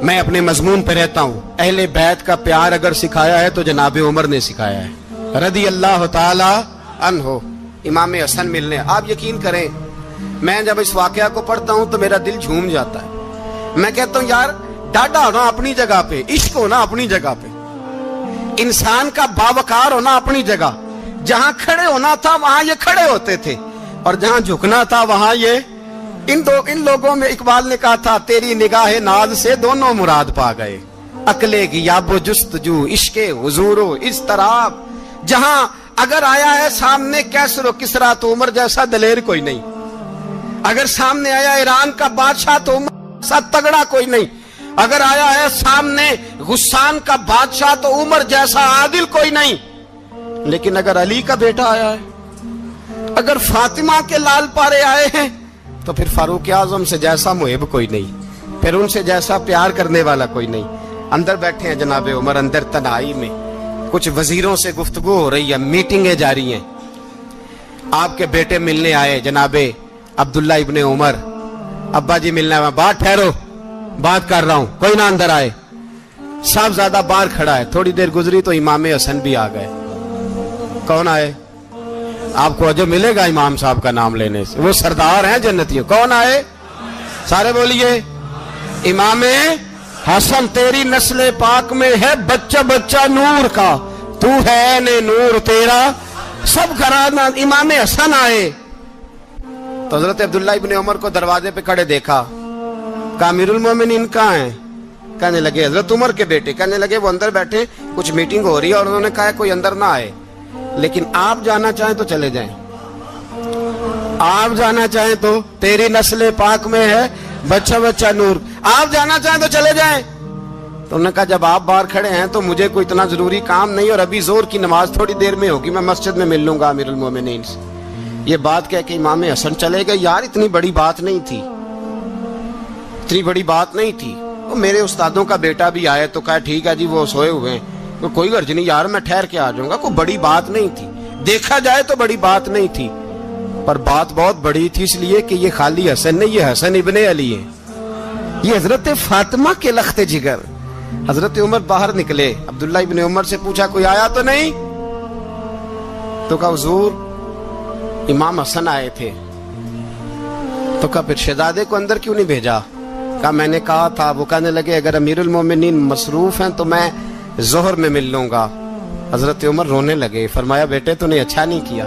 میں اپنے مضمون پہ رہتا ہوں. اہل بیت کا پیار اگر سکھایا ہے تو جناب عمر نے سکھایا ہے رضی اللہ تعالی عنہ. امام حسن ملنے, آپ یقین کریں میں جب اس واقعہ کو پڑھتا ہوں تو میرا دل جھوم جاتا ہے. میں کہتا ہوں یار ڈاڈا ہونا اپنی جگہ پہ, عشق ہونا اپنی جگہ پہ, انسان کا باوقار ہونا اپنی جگہ. جہاں کھڑے ہونا تھا وہاں یہ کھڑے ہوتے تھے, اور جہاں جھکنا تھا وہاں یہ. ان لوگوں میں اقبال نے کہا تھا تیری نگاہ ناز سے دونوں مراد پا گئے. عقلے کی یاب و جستجو, عشق حضور و اضطراب. جہاں اگر آیا ہے سامنے کیسر و کسرا تو عمر جیسا دلیر کوئی نہیں. اگر سامنے آیا ایران کا بادشاہ تو عمر جیسا تگڑا کوئی نہیں. اگر آیا ہے سامنے غسان کا بادشاہ تو عمر جیسا عادل کوئی نہیں. لیکن اگر علی کا بیٹا آیا ہے, اگر فاطمہ کے لال پارے آئے ہیں, تو پھر فاروق اعظم سے جیسا محب کوئی نہیں, پھر ان سے جیسا پیار کرنے والا کوئی نہیں. اندر بیٹھے ہیں جناب عمر, اندر تنہائی میں کچھ وزیروں سے گفتگو ہو رہی ہے, میٹنگیں جاری ہیں. آپ کے بیٹے ملنے آئے جناب عبداللہ ابن عمر. ابا جی ملنا ہے. بات ٹھہرو, بات کر رہا ہوں, کوئی نہ اندر آئے. صاحب زیادہ باہر کھڑا ہے. تھوڑی دیر گزری تو امام حسن بھی آ گئے. کون آئے؟ آپ کو جو ملے گا امام صاحب کا نام لینے سے, وہ سردار ہیں جنتیوں. کون آئے؟ سارے بولیے امام حسن. تیری نسل پاک میں ہے بچہ بچہ نور کا, تو ہے نے نور تیرا سب گھرانہ. امام حسن آئے تو حضرت عبداللہ ابن عمر کو دروازے پہ کھڑے دیکھا. کہا امیر المومنین کہاں ہیں؟ کہنے لگے حضرت عمر کے بیٹے. کہنے لگے وہ اندر بیٹھے, کچھ میٹنگ ہو رہی ہے, اور انہوں نے کہا کوئی اندر نہ آئے, لیکن آپ جانا چاہیں تو چلے جائیں. آپ جانا چاہیں تو, تیری نسل پاک میں ہے بچہ بچہ نور, آپ جانا چاہیں تو چلے جائیں. تو انہوں نے کہا جب آپ باہر کھڑے ہیں تو مجھے کوئی اتنا ضروری کام نہیں, اور ابھی زور کی نماز تھوڑی دیر میں ہوگی, میں مسجد میں مل لوں گا امیر المومنین سے. یہ بات کہہ کے امام حسن چلے گئے. یار اتنی بڑی بات نہیں تھی, اتنی بڑی بات نہیں تھی. وہ میرے استادوں کا بیٹا بھی آئے تو کہا ٹھیک ہے جی وہ سوئے ہوئے ہیں, کوئی غرض نہیں یار میں ٹھہر کے آ جاؤں گا. کوئی بڑی بات نہیں تھی, دیکھا جائے تو بڑی بات نہیں تھی, پر بات بہت بڑی تھی, اس لیے کہ یہ خالی حسن نہیں, یہ حسن ابن علی ہے, یہ حضرت فاطمہ کے لخت جگر. حضرت عمر باہر نکلے, عبداللہ ابن عمر سے پوچھا کوئی آیا تو نہیں؟ تو کہا حضور امام حسن آئے تھے. تو کہا پھر شہزادے کو اندر کیوں نہیں بھیجا؟ کہا میں نے کہا تھا. وہ کہنے لگے اگر امیر المومنین مصروف ہیں تو میں ظہر میں مل لوں گا. حضرت عمر رونے لگے. فرمایا بیٹے تو نے اچھا نہیں کیا,